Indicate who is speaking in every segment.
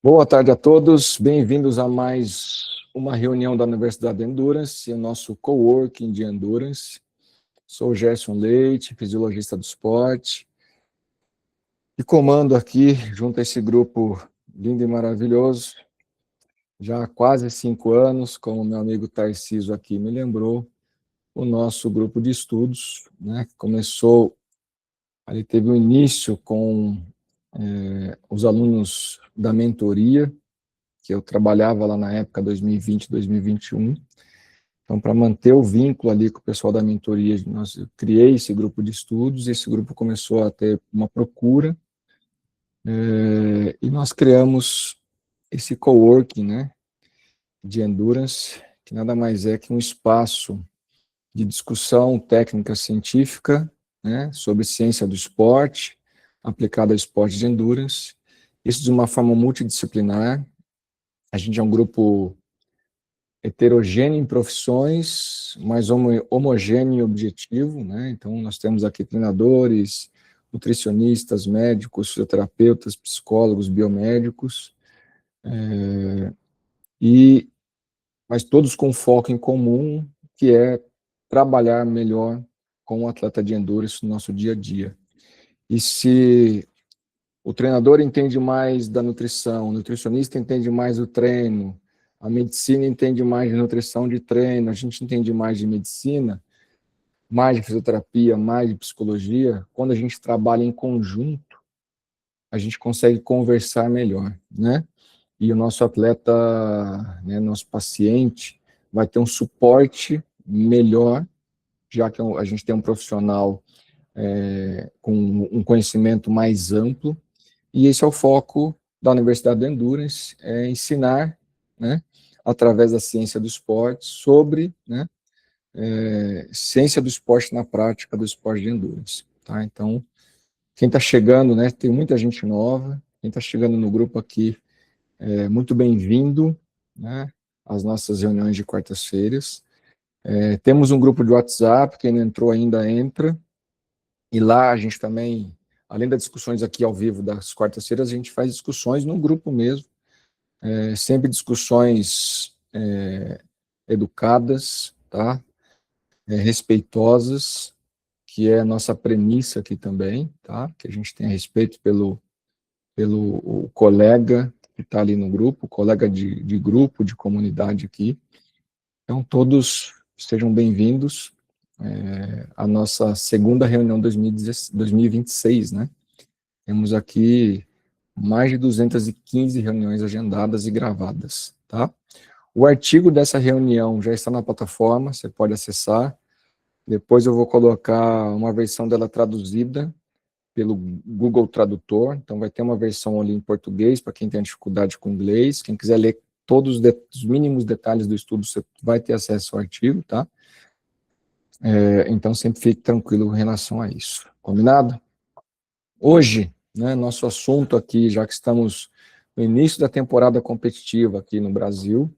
Speaker 1: Boa tarde a todos, bem-vindos a mais uma reunião da Universidade Endurance, o nosso coworking de Endurance. Sou o Gerson Leite, fisiologista do esporte, e comando aqui, junto a esse grupo lindo e maravilhoso, já há quase 5 anos, como meu amigo Tarcísio aqui me lembrou, o nosso grupo de estudos, né, que começou, ali teve um início com os alunos da mentoria, que eu trabalhava lá na época 2020, 2021. Então, para manter o vínculo ali com o pessoal da mentoria, eu criei esse grupo de estudos, esse grupo começou a ter uma procura, e nós criamos esse coworking, né, de Endurance, que nada mais é que um espaço de discussão técnica científica, né, sobre ciência do esporte, aplicada ao esporte de Endurance, isso de uma forma multidisciplinar. A gente é um grupo heterogêneo em profissões, mas homogêneo em objetivo, né? Então, nós temos aqui treinadores, nutricionistas, médicos, fisioterapeutas, psicólogos, biomédicos, e mas todos com foco em comum, que é trabalhar melhor com o atleta de endurance no nosso dia a dia. E se o treinador entende mais da nutrição, o nutricionista entende mais do treino, a medicina entende mais de nutrição de treino, a gente entende mais de medicina, mais de fisioterapia, mais de psicologia. Quando a gente trabalha em conjunto, a gente consegue conversar melhor, né? E o nosso atleta, né, nosso paciente, vai ter um suporte melhor, já que a gente tem um profissional com um conhecimento mais amplo. E esse é o foco da Universidade do Endurance, é ensinar, né, através da ciência do esporte, sobre, né, ciência do esporte na prática do esporte de endurance. Tá? Então, quem está chegando, né, tem muita gente nova, quem está chegando no grupo aqui é muito bem-vindo, né, às nossas reuniões de quartas-feiras. Temos um grupo de WhatsApp, quem não entrou ainda entra, e lá a gente também, além das discussões aqui ao vivo das quartas-feiras, a gente faz discussões no grupo mesmo, sempre discussões educadas, tá? Respeitosas, que é a nossa premissa aqui também, tá? Que a gente tem respeito pelo o colega que está ali no grupo, colega de grupo, de comunidade aqui. Então, todos sejam bem-vindos à nossa segunda reunião 2026, né? Temos aqui mais de 215 reuniões agendadas e gravadas, tá? O artigo dessa reunião já está na plataforma, você pode acessar. Depois eu vou colocar uma versão dela traduzida pelo Google Tradutor, então vai ter uma versão ali em português para quem tem dificuldade com inglês. Quem quiser ler todos os mínimos detalhes do estudo, você vai ter acesso ao artigo, tá? Então sempre fique tranquilo em relação a isso. Combinado? Hoje, né, nosso assunto aqui, já que estamos no início da temporada competitiva aqui no Brasil,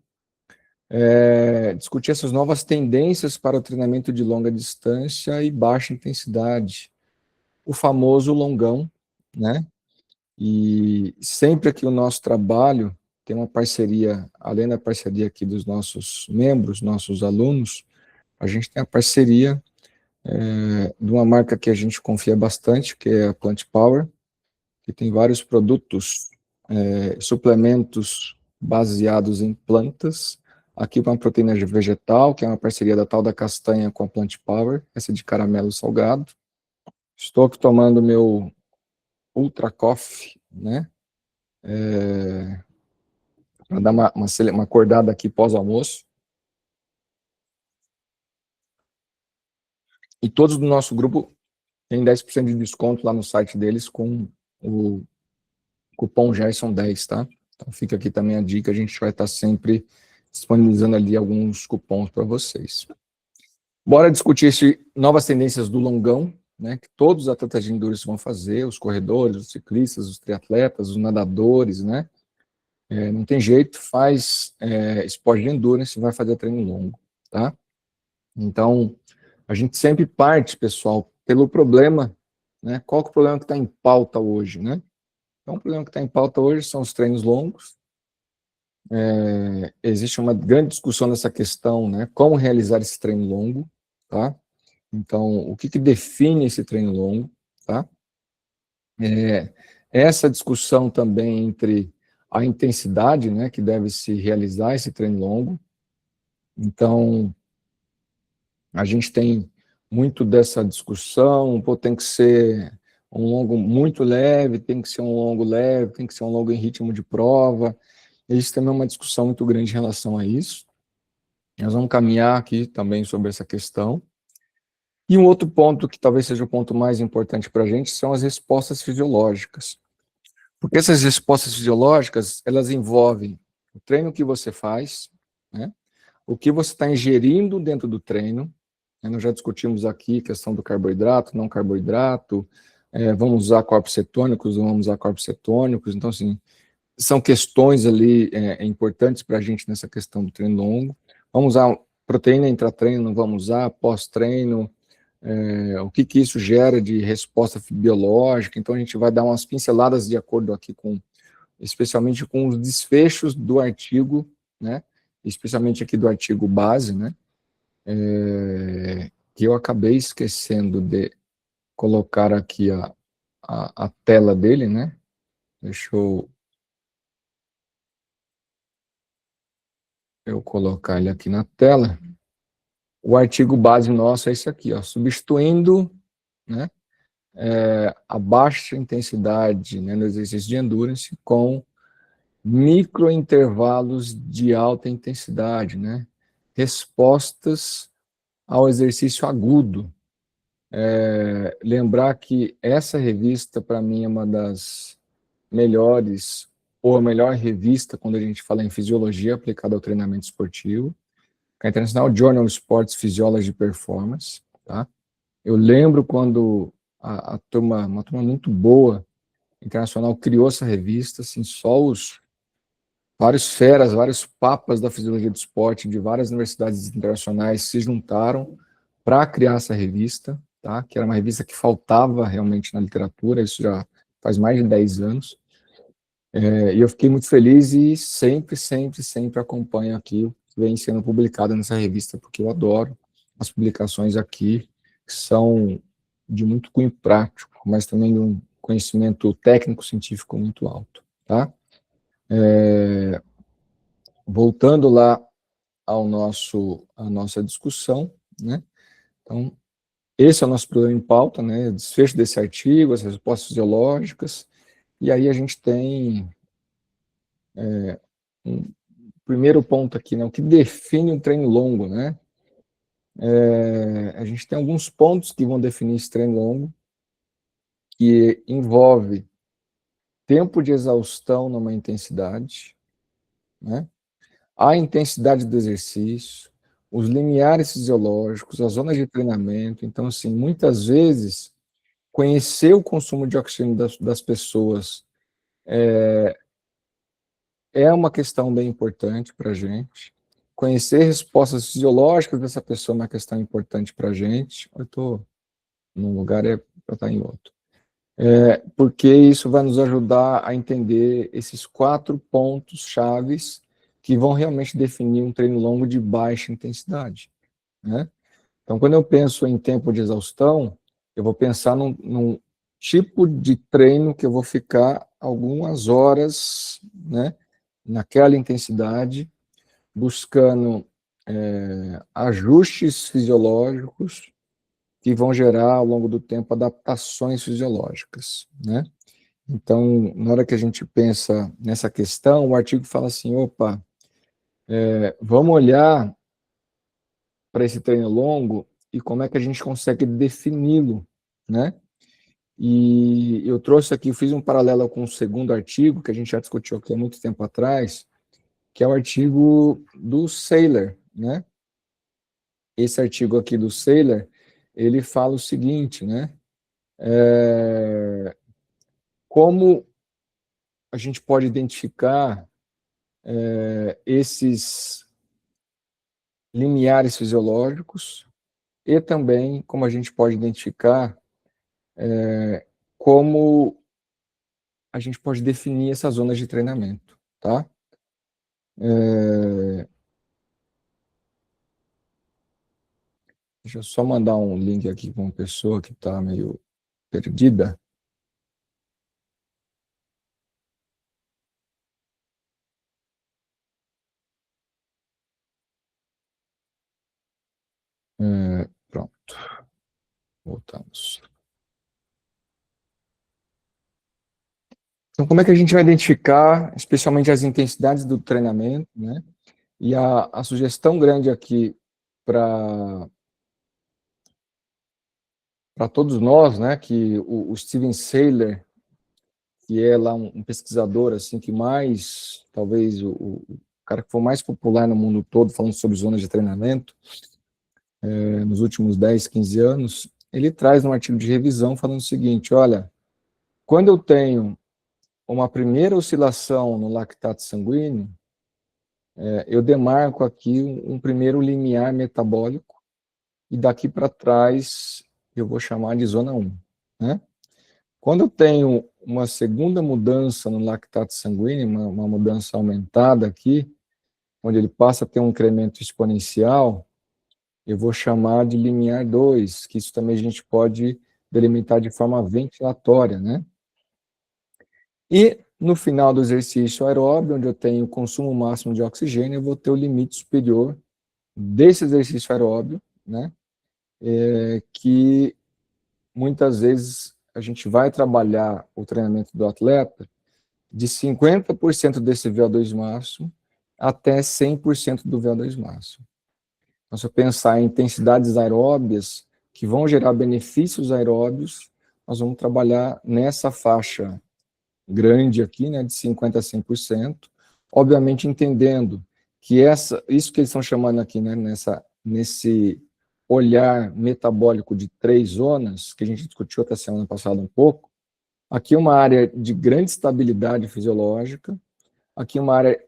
Speaker 1: discutir essas novas tendências para o treinamento de longa distância e baixa intensidade, o famoso longão, né? E sempre que o nosso trabalho tem uma parceria, além da parceria aqui dos nossos membros, nossos alunos, a gente tem a parceria de uma marca que a gente confia bastante, que é a Plant Power, que tem vários produtos, suplementos baseados em plantas. Aqui uma proteína vegetal, que é uma parceria da tal da castanha com a Plant Power, essa de caramelo salgado. Estou aqui tomando meu Ultra Coffee, né? Para dar uma acordada aqui pós-almoço. E todos do nosso grupo têm 10% de desconto lá no site deles com o cupom Gerson10, tá? Então fica aqui também a dica, a gente vai estar sempre disponibilizando ali alguns cupons para vocês. Bora discutir novas tendências do longão, né, que todos os atletas de endurance vão fazer, os corredores, os ciclistas, os triatletas, os nadadores, né? Não tem jeito, faz esporte de endurance, vai fazer treino longo, tá? Então, a gente sempre parte, pessoal, pelo problema, né? Qual que é o problema que está em pauta hoje, né? Então, o problema que está em pauta hoje são os treinos longos. Existe uma grande discussão nessa questão, né? Como realizar esse treino longo, tá? Então, o que define esse treino longo, tá? Essa discussão também entre a intensidade, né, que deve se realizar esse treino longo. Então, a gente tem muito dessa discussão, pô, tem que ser um longo muito leve, tem que ser um longo leve, tem que ser um longo em ritmo de prova. Existe também uma discussão muito grande em relação a isso. Nós vamos caminhar aqui também sobre essa questão. E um outro ponto, que talvez seja o ponto mais importante para a gente, são as respostas fisiológicas. Porque essas respostas fisiológicas, elas envolvem o treino que você faz, né? O que você está ingerindo dentro do treino. Nós já discutimos aqui a questão do carboidrato, não carboidrato, vamos usar corpos cetônicos, não vamos usar corpos cetônicos. Então, assim, são questões ali importantes para a gente nessa questão do treino longo. Vamos usar proteína intratreino, não vamos usar, pós-treino, o que isso gera de resposta biológica. Então, a gente vai dar umas pinceladas de acordo aqui com, especialmente com os desfechos do artigo, né? Especialmente aqui do artigo base, né? Que eu acabei esquecendo de colocar aqui a tela dele, né? Deixa eu colocar ele aqui na tela. O artigo base nosso é esse aqui, ó, substituindo, né, a baixa intensidade, né, no exercício de endurance com microintervalos de alta intensidade, né, respostas ao exercício agudo. Lembrar que essa revista, para mim, é uma das melhores, ou a melhor revista quando a gente fala em fisiologia aplicada ao treinamento esportivo, a International Journal of Sports Physiology Performance, tá? Eu lembro quando a turma, uma turma muito boa, internacional, criou essa revista, assim, só os vários feras, vários papas da fisiologia do esporte de várias universidades internacionais se juntaram para criar essa revista, tá? Que era uma revista que faltava realmente na literatura, isso já faz mais de 10 anos. E eu fiquei muito feliz e sempre acompanho aqui o que vem sendo publicado nessa revista, porque eu adoro as publicações aqui, que são de muito cunho prático, mas também de um conhecimento técnico-científico muito alto, tá? Voltando lá à nossa discussão, né? Então, esse é o nosso problema em pauta, né? O desfecho desse artigo, as respostas fisiológicas, e aí a gente tem um primeiro ponto aqui, né? O que define um treino longo, né? A gente tem alguns pontos que vão definir esse treino longo, que envolve tempo de exaustão numa intensidade, né? A intensidade do exercício, os limiares fisiológicos, as zonas de treinamento. Então, assim, muitas vezes, conhecer o consumo de oxigênio das pessoas é uma questão bem importante para a gente. Conhecer respostas fisiológicas dessa pessoa é uma questão importante para a gente. Eu estou num lugar, para estar em outro. Porque isso vai nos ajudar a entender esses 4 pontos chaves que vão realmente definir um treino longo de baixa intensidade, né? Então, quando eu penso em tempo de exaustão, eu vou pensar num tipo de treino que eu vou ficar algumas horas, né, naquela intensidade, buscando ajustes fisiológicos que vão gerar, ao longo do tempo, adaptações fisiológicas, né? Então, na hora que a gente pensa nessa questão, o artigo fala assim, opa, vamos olhar para esse treino longo e como é que a gente consegue defini-lo, né? E eu trouxe aqui, fiz um paralelo com o segundo artigo, que a gente já discutiu aqui há muito tempo atrás, que é o artigo do Saylor, né? Esse artigo aqui do Saylor, ele fala o seguinte, né? Como a gente pode identificar esses limiares fisiológicos e também como a gente pode identificar como a gente pode definir essas zonas de treinamento, tá? Deixa eu só mandar um link aqui para uma pessoa que está meio perdida. Pronto, voltamos. Então, como é que a gente vai identificar, especialmente as intensidades do treinamento, né? E a sugestão grande aqui para todos nós, né, que o Steven Sailer, que é lá um pesquisador assim que mais, talvez o cara que foi mais popular no mundo todo falando sobre zonas de treinamento, nos últimos 10, 15 anos, ele traz um artigo de revisão falando o seguinte: olha, quando eu tenho uma primeira oscilação no lactato sanguíneo, eu demarco aqui um primeiro limiar metabólico, e daqui para trás eu vou chamar de zona 1, né? Quando eu tenho uma segunda mudança no lactato sanguíneo, uma mudança aumentada aqui, onde ele passa a ter um incremento exponencial, eu vou chamar de limiar 2, que isso também a gente pode delimitar de forma ventilatória, né? E no final do exercício aeróbio, onde eu tenho o consumo máximo de oxigênio, eu vou ter o limite superior desse exercício aeróbio, né? Que muitas vezes a gente vai trabalhar o treinamento do atleta de 50% desse VO2 máximo até 100% do VO2 máximo. Então, se eu pensar em intensidades aeróbias que vão gerar benefícios aeróbios, nós vamos trabalhar nessa faixa grande aqui, né, de 50% a 100%, obviamente entendendo que isso que eles estão chamando aqui, né, nesse olhar metabólico de 3 zonas, que a gente discutiu até semana passada um pouco, aqui é uma área de grande estabilidade fisiológica, aqui é uma área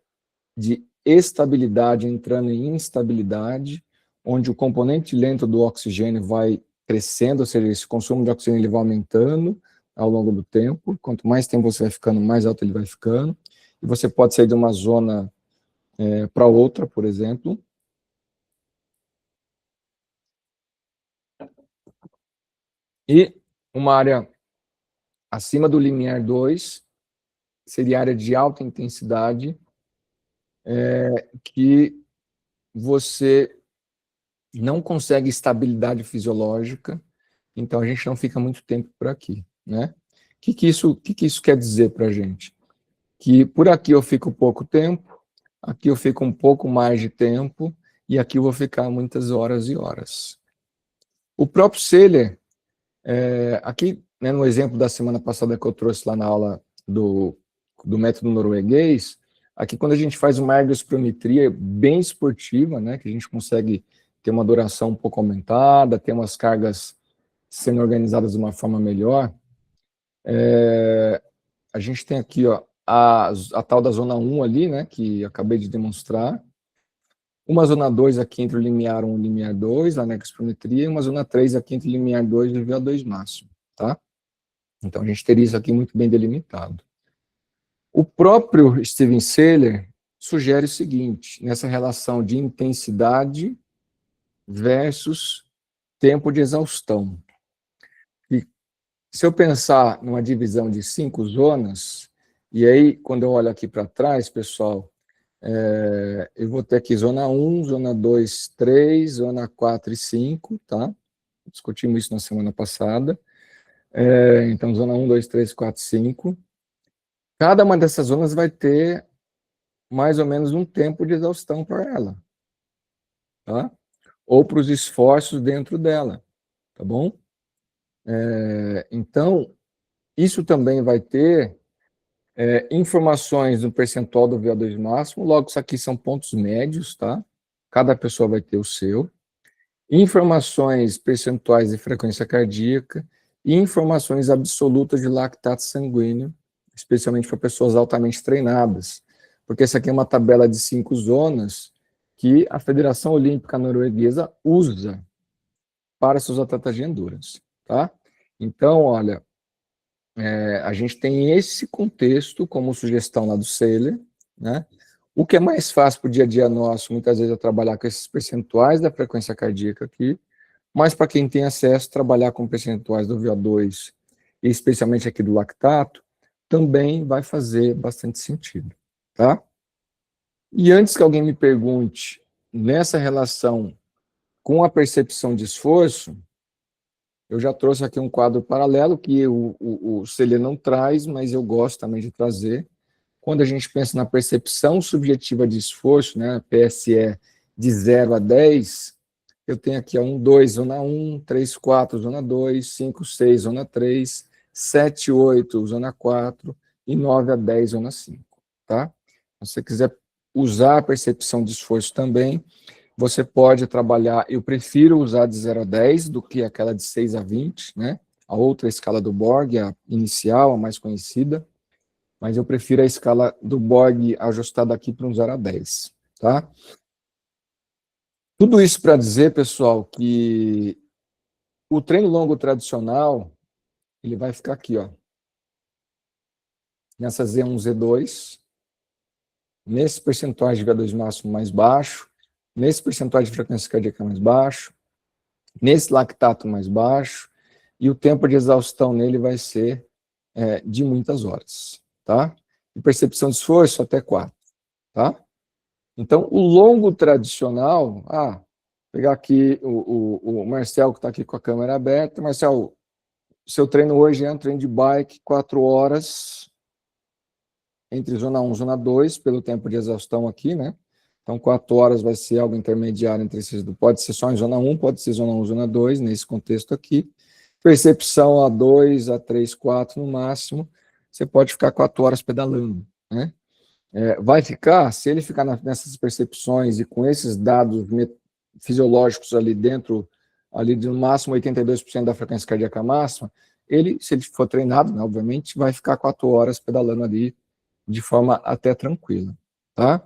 Speaker 1: de estabilidade entrando em instabilidade, onde o componente lento do oxigênio vai crescendo, ou seja, esse consumo de oxigênio ele vai aumentando ao longo do tempo. Quanto mais tempo você vai ficando, mais alto ele vai ficando. E você pode sair de uma zona para outra, por exemplo. E uma área acima do limiar 2 seria a área de alta intensidade, que você não consegue estabilidade fisiológica, então a gente não fica muito tempo por aqui, né? O que isso quer dizer para a gente? Que por aqui eu fico pouco tempo, aqui eu fico um pouco mais de tempo, e aqui eu vou ficar muitas horas e horas. O próprio Seller, aqui, né, no exemplo da semana passada que eu trouxe lá na aula do método norueguês, aqui quando a gente faz uma ergospirometria bem esportiva, né, que a gente consegue ter uma duração um pouco aumentada, ter umas cargas sendo organizadas de uma forma melhor, a gente tem aqui, ó, a tal da zona 1 ali, né, que acabei de demonstrar, uma zona 2 aqui entre o limiar 1 e o limiar 2, lá na expometria, e uma zona 3 aqui entre o limiar 2 e o VO2 máximo, tá? Então, a gente teria isso aqui muito bem delimitado. O próprio Steven Sailer sugere o seguinte, nessa relação de intensidade versus tempo de exaustão. E se eu pensar numa divisão de 5 zonas, e aí, quando eu olho aqui para trás, pessoal, eu vou ter aqui zona 1, zona 2, 3, zona 4 e 5, tá? Discutimos isso na semana passada. Então, zona 1, 2, 3, 4, 5. Cada uma dessas zonas vai ter mais ou menos um tempo de exaustão para ela, tá? Ou para os esforços dentro dela, tá bom? Então, isso também vai ter informações no percentual do VO2 máximo, logo isso aqui são pontos médios, tá? Cada pessoa vai ter o seu. Informações percentuais de frequência cardíaca e informações absolutas de lactato sanguíneo, especialmente para pessoas altamente treinadas, porque essa aqui é uma tabela de 5 zonas que a Federação Olímpica Norueguesa usa para seus atletas de endurance, tá? Então, olha, a gente tem esse contexto como sugestão lá do Seiler, né? O que é mais fácil para o dia a dia nosso, muitas vezes, é trabalhar com esses percentuais da frequência cardíaca aqui, mas para quem tem acesso, trabalhar com percentuais do VO2, e especialmente aqui do lactato, também vai fazer bastante sentido, tá? E antes que alguém me pergunte, nessa relação com a percepção de esforço, eu já trouxe aqui um quadro paralelo que o Celê não traz, mas eu gosto também de trazer. Quando a gente pensa na percepção subjetiva de esforço, né, PSE de 0 a 10, eu tenho aqui 1, 2, zona 1, 3, 4, zona 2, 5, 6, zona 3, 7, 8, zona 4 e 9 a 10, zona 5. Tá? Se você quiser usar a percepção de esforço também, você pode trabalhar, eu prefiro usar de 0 a 10 do que aquela de 6 a 20, né? A outra escala do Borg, a inicial, a mais conhecida, mas eu prefiro a escala do Borg ajustada aqui para um 0 a 10, tá? Tudo isso para dizer, pessoal, que o treino longo tradicional, ele vai ficar aqui, ó, nessa Z1, Z2, nesse percentual de VO2 máximo mais baixo, nesse percentual de frequência cardíaca mais baixo, nesse lactato mais baixo, e o tempo de exaustão nele vai ser de muitas horas, tá? E percepção de esforço até 4, tá? Então, o longo tradicional, pegar aqui o Marcel, que está aqui com a câmera aberta. Marcel, seu treino hoje é um treino de bike, 4 horas, entre zona 1 e zona 2, pelo tempo de exaustão aqui, né? Então, 4 horas vai ser algo intermediário entre esses, pode ser só em zona 1, pode ser zona 1, zona 2, nesse contexto aqui. Percepção a 2, a 3, 4 no máximo, você pode ficar 4 horas pedalando, né? Vai ficar, se ele ficar nessas percepções e com esses dados fisiológicos ali dentro, ali de no máximo 82% da frequência cardíaca máxima, ele, se ele for treinado, né, obviamente, vai ficar 4 horas pedalando ali de forma até tranquila, tá?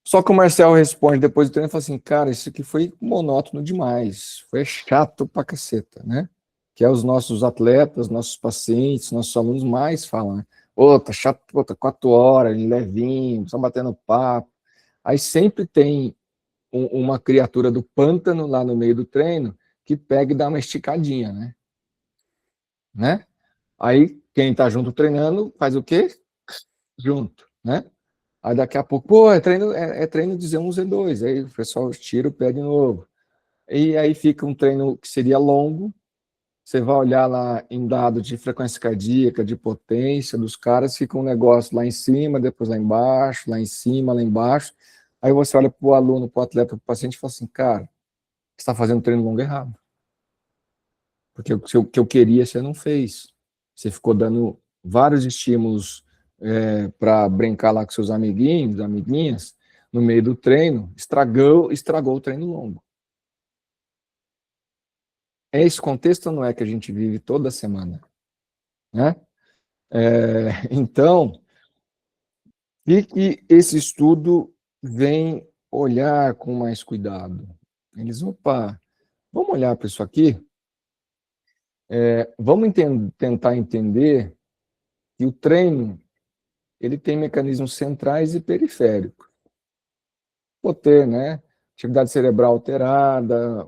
Speaker 1: Só que o Marcel responde depois do treino e fala assim, cara, isso aqui foi monótono demais, foi chato pra caceta, né? Que é os nossos atletas, nossos pacientes, nossos alunos mais falam, né? Ô, tá chato, pô, tá 4 horas, levinho, só batendo papo. Aí sempre tem uma criatura do pântano lá no meio do treino que pega e dá uma esticadinha, né? Aí quem tá junto treinando faz o quê? Junto, né? Aí daqui a pouco, pô, é treino de Z1, Z2. Aí o pessoal tira o pé de novo. E aí fica um treino que seria longo. Você vai olhar lá em dados de frequência cardíaca, de potência dos caras, fica um negócio lá em cima, depois lá embaixo, lá em cima, lá embaixo. Aí você olha para o aluno, para o atleta, para o paciente e fala assim, cara, você está fazendo treino longo errado. Porque o que eu queria você não fez. Você ficou dando vários estímulos para brincar lá com seus amiguinhos, amiguinhas, no meio do treino, estragou o treino longo. É esse contexto ou não é que a gente vive toda semana? Né? Então, e que esse estudo vem olhar com mais cuidado. Eles, opa, vamos olhar para isso aqui, vamos tentar entender que o treino ele tem mecanismos centrais e periféricos. Vou ter, né, atividade cerebral alterada,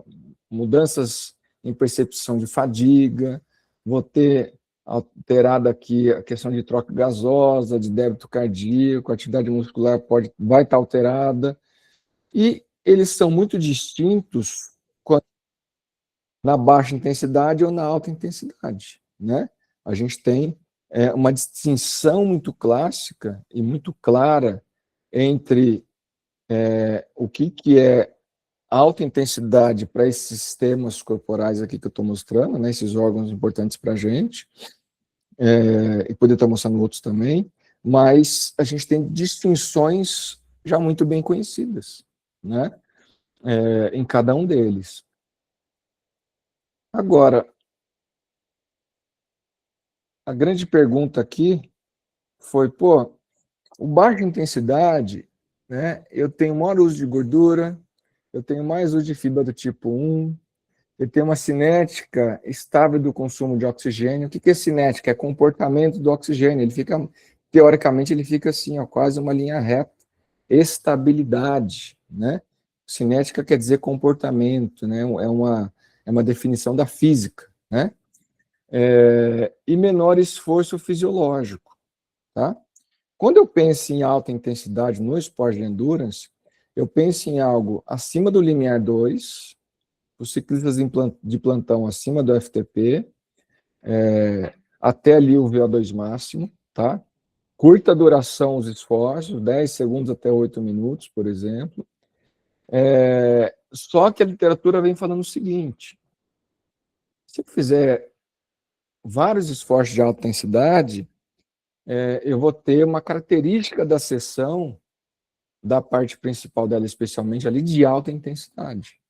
Speaker 1: mudanças em percepção de fadiga, vou ter alterada aqui a questão de troca gasosa, de débito cardíaco, a atividade muscular vai estar alterada, e eles são muito distintos na baixa intensidade ou na alta intensidade, né? A gente tem uma distinção muito clássica e muito clara entre o que é alta intensidade para esses sistemas corporais aqui que eu estou mostrando, né, esses órgãos importantes para a gente, e poder estar mostrando outros também, mas a gente tem distinções já muito bem conhecidas, né, em cada um deles. Agora, a grande pergunta aqui foi, pô, o baixa intensidade, né, eu tenho maior uso de gordura, eu tenho mais uso de fibra do tipo 1, ele tem uma cinética estável do consumo de oxigênio. O que é cinética? É comportamento do oxigênio. Ele fica, teoricamente, ele fica assim, ó, quase uma linha reta. Estabilidade, né? Cinética quer dizer comportamento, né? É uma definição da física, né? E menor esforço fisiológico, tá? Quando eu penso em alta intensidade no esporte de endurance, eu penso em algo acima do limiar 2, os ciclistas de plantão acima do FTP, até ali o VO2 máximo, tá? Curta duração os esforços, 10 segundos até 8 minutos, por exemplo. Só que a literatura vem falando o seguinte: se eu fizer vários esforços de alta intensidade, eu vou ter uma característica da sessão, da parte principal dela, especialmente ali, de alta intensidade.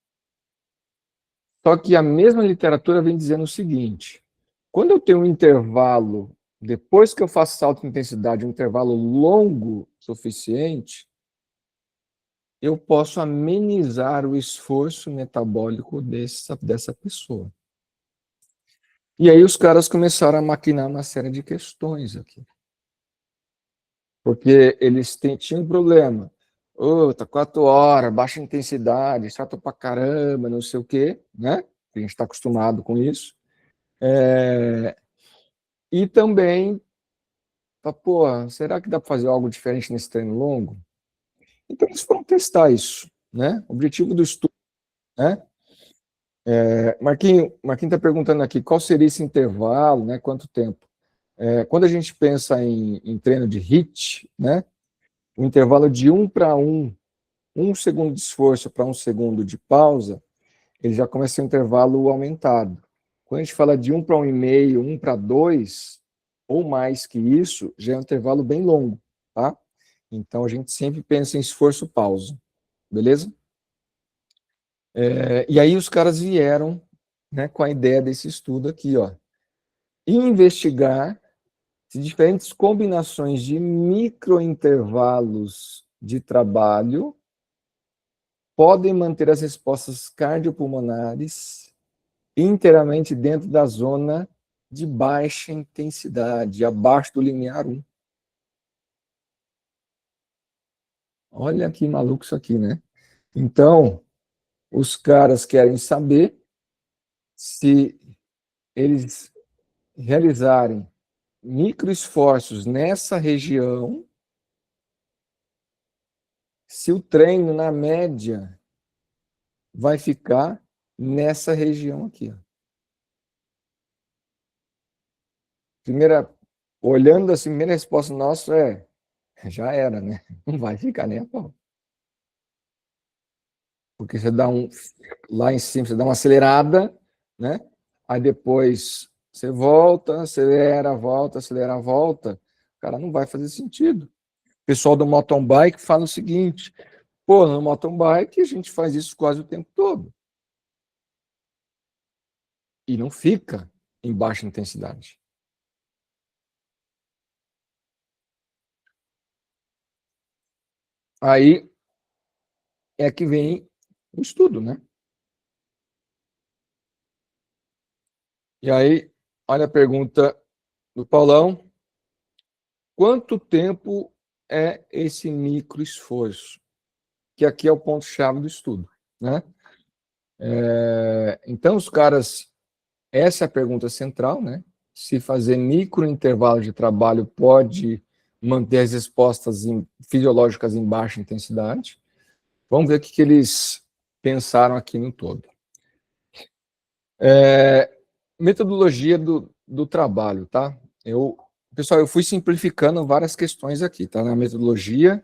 Speaker 1: Só que a mesma literatura vem dizendo o seguinte: quando eu tenho um intervalo, depois que eu faço alta intensidade, um intervalo longo suficiente, eu posso amenizar o esforço metabólico dessa pessoa. E aí os caras começaram a maquinar uma série de questões aqui. Porque eles tinham um problema. Tá 4 horas, baixa intensidade, chato pra caramba, não sei o quê, né? A gente está acostumado com isso. E também, pô, será que dá para fazer algo diferente nesse treino longo? Então eles foram testar isso, né? O objetivo do estudo, né? Marquinhos está perguntando aqui qual seria esse intervalo, né? Quanto tempo? Quando a gente pensa em treino de HIIT, né? O intervalo de 1 para 1, 1 segundo de esforço para 1 segundo de pausa, ele já começa a ser um intervalo aumentado. Quando a gente fala de 1 para 1,5, 1 para 2, ou mais que isso, já é um intervalo bem longo, tá? Então, a gente sempre pensa em esforço-pausa, beleza? E aí os caras vieram, né, com a ideia desse estudo aqui, ó. Investigar se diferentes combinações de microintervalos de trabalho podem manter as respostas cardiopulmonares inteiramente dentro da zona de baixa intensidade, abaixo do limiar 1. Olha que maluco isso aqui, né? Então, os caras querem saber se eles realizarem microesforços nessa região, se o treino, na média, vai ficar nessa região aqui. Ó. Olhando assim, a primeira resposta nossa já era, né? Não vai ficar nem a pau. Porque você dá lá em cima, você dá uma acelerada, né? Aí depois você volta, acelera, volta, acelera, volta. Cara, não vai fazer sentido. O pessoal do mountain bike fala o seguinte: pô, no mountain bike a gente faz isso quase o tempo todo. E não fica em baixa intensidade. Aí é que vem o estudo, né? E aí, olha a pergunta do Paulão. Quanto tempo é esse micro esforço? Que aqui é o ponto-chave do estudo, né? Então, os caras, essa é a pergunta central, né? Se fazer micro intervalo de trabalho pode manter as respostas fisiológicas em baixa intensidade. Vamos ver o que eles pensaram aqui no todo. Metodologia do trabalho, tá? Pessoal, eu fui simplificando várias questões aqui, tá? Na metodologia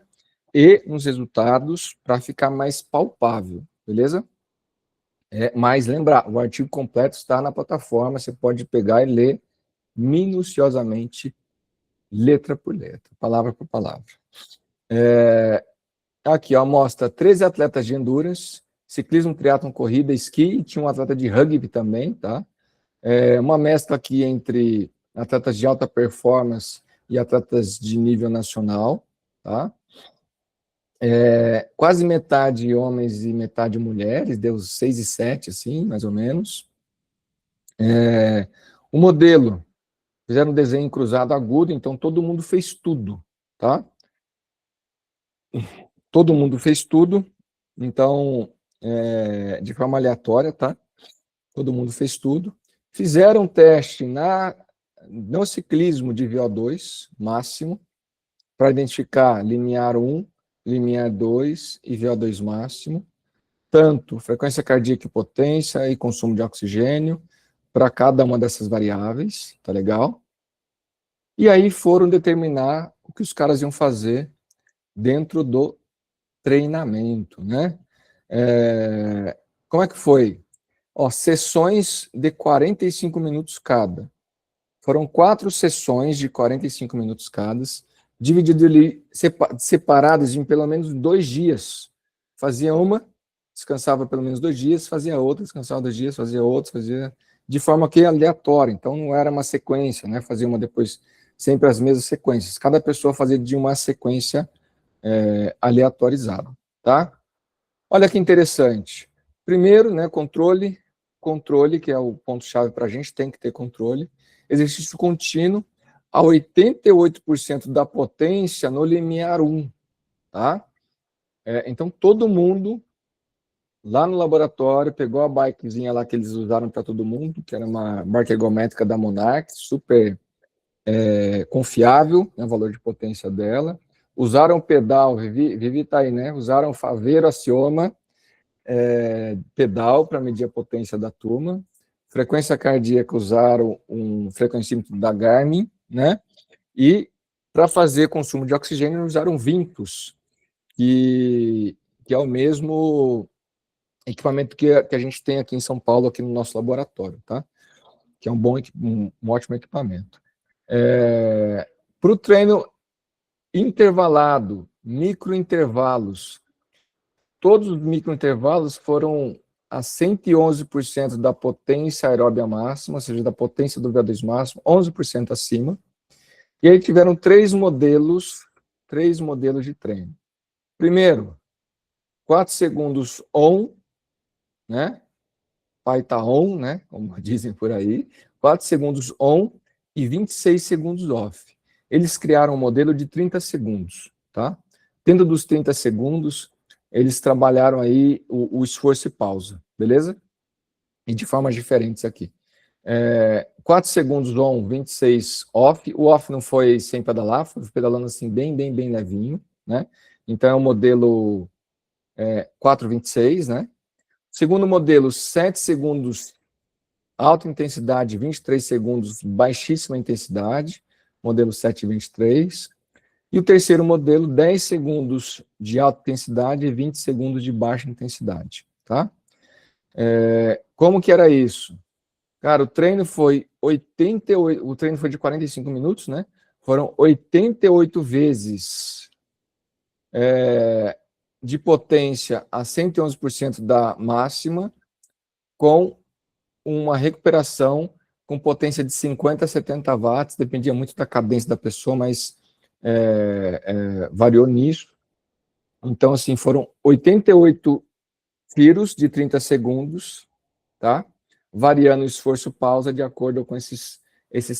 Speaker 1: e nos resultados para ficar mais palpável, beleza? Mas lembrar, o artigo completo está na plataforma, você pode pegar e ler minuciosamente, letra por letra, palavra por palavra. Aqui, ó, mostra 13 atletas de endurance, ciclismo, triatlon, corrida, esqui, e tinha um atleta de rugby também, tá? Uma mescla aqui entre atletas de alta performance e atletas de nível nacional, tá? Quase metade homens e metade mulheres, deu 6 e 7, assim, mais ou menos. O modelo, fizeram um desenho cruzado agudo, então todo mundo fez tudo, tá? Todo mundo fez tudo, então, de forma aleatória, tá? Todo mundo fez tudo. Fizeram um teste no ciclismo de VO2 máximo, para identificar limiar 1, limiar 2 e VO2 máximo, tanto frequência cardíaca e potência e consumo de oxigênio, para cada uma dessas variáveis, tá legal? E aí foram determinar o que os caras iam fazer dentro do treinamento, né? Como é que foi? Ó, sessões de 45 minutos cada. Foram 4 sessões de 45 minutos cada, divididas ali, separadas em pelo menos 2 dias. Fazia uma, descansava pelo menos 2 dias, fazia outra, descansava 2 dias, fazia outra, fazia de forma que aleatória. Então não era uma sequência, né? Fazia uma depois, sempre as mesmas sequências. Cada pessoa fazia de uma sequência aleatorizada, tá? Olha que interessante. Primeiro, né, controle, que é o ponto-chave para a gente, tem que ter controle. Exercício contínuo a 88% da potência no limiar 1, tá? Então, todo mundo lá no laboratório pegou a bikezinha lá que eles usaram para todo mundo, que era uma marca ergométrica da Monarch, super confiável, né, o valor de potência dela. Usaram o pedal, Vivi tá aí, né? Usaram o Faveiro Axioma, pedal para medir a potência da turma. Frequência cardíaca usaram um frequencímetro da Garmin, né? E para fazer consumo de oxigênio usaram Vintus, que é o mesmo equipamento que a gente tem aqui em São Paulo, aqui no nosso laboratório, tá? Que é um ótimo equipamento. Para o treino intervalado, microintervalos, todos os microintervalos foram a 111% da potência aeróbia máxima, ou seja, da potência do VO2 máximo, 11% acima. E aí tiveram três modelos de treino. Primeiro, 4 segundos on, né? Pai tá on, né? Como dizem por aí. 4 segundos on e 26 segundos off. Eles criaram um modelo de 30 segundos, tá? Dentro dos 30 segundos, eles trabalharam aí o esforço e pausa, beleza? E de formas diferentes aqui. 4 segundos on, 26 off. O off não foi sem pedalar, foi pedalando assim bem levinho, né? Então é o modelo 4,26, né? Segundo modelo, 7 segundos alta intensidade, 23 segundos baixíssima intensidade, modelo 7,23. E o terceiro modelo, 10 segundos de alta intensidade e 20 segundos de baixa intensidade, tá? Como que era isso? Cara, o treino foi de 45 minutos, né? Foram 88 vezes de potência a 111% da máxima, com uma recuperação com potência de 50 a 70 watts, dependia muito da cadência da pessoa, mas variou nisso. Então, assim, foram 88 tiros de 30 segundos, tá? Variando o esforço-pausa de acordo com esses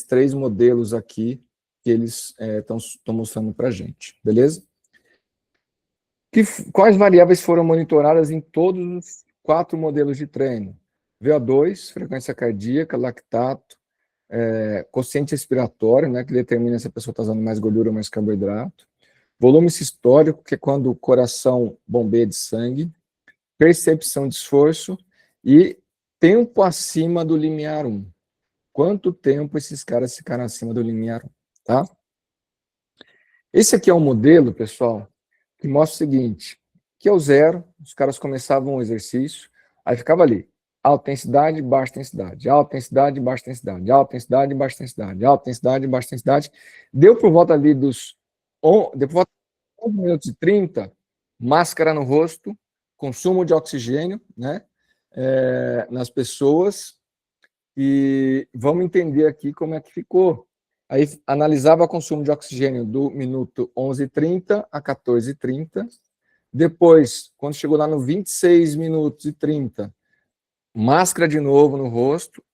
Speaker 1: três modelos aqui que eles estão mostrando para a gente, beleza? Quais variáveis foram monitoradas em todos os 4 modelos de treino? VO2, frequência cardíaca, lactato, quociente respiratório, né, que determina se a pessoa está usando mais gordura ou mais carboidrato, volume sistólico, que é quando o coração bombeia de sangue, percepção de esforço e tempo acima do limiar 1. Quanto tempo esses caras ficaram acima do limiar 1, tá? Esse aqui é um modelo, pessoal, que mostra o seguinte, que é o zero, os caras começavam o exercício, aí ficava ali, alta intensidade, baixa intensidade, alta intensidade, baixa intensidade, alta intensidade, baixa intensidade, alta intensidade, baixa intensidade. Deu por volta ali deu por volta de 11 minutos e 30, máscara no rosto, consumo de oxigênio, né, nas pessoas, e vamos entender aqui como é que ficou. Aí analisava o consumo de oxigênio do minuto 11h30 a 14h30, Depois, quando chegou lá no 26 minutos e 30, máscara de novo no rosto,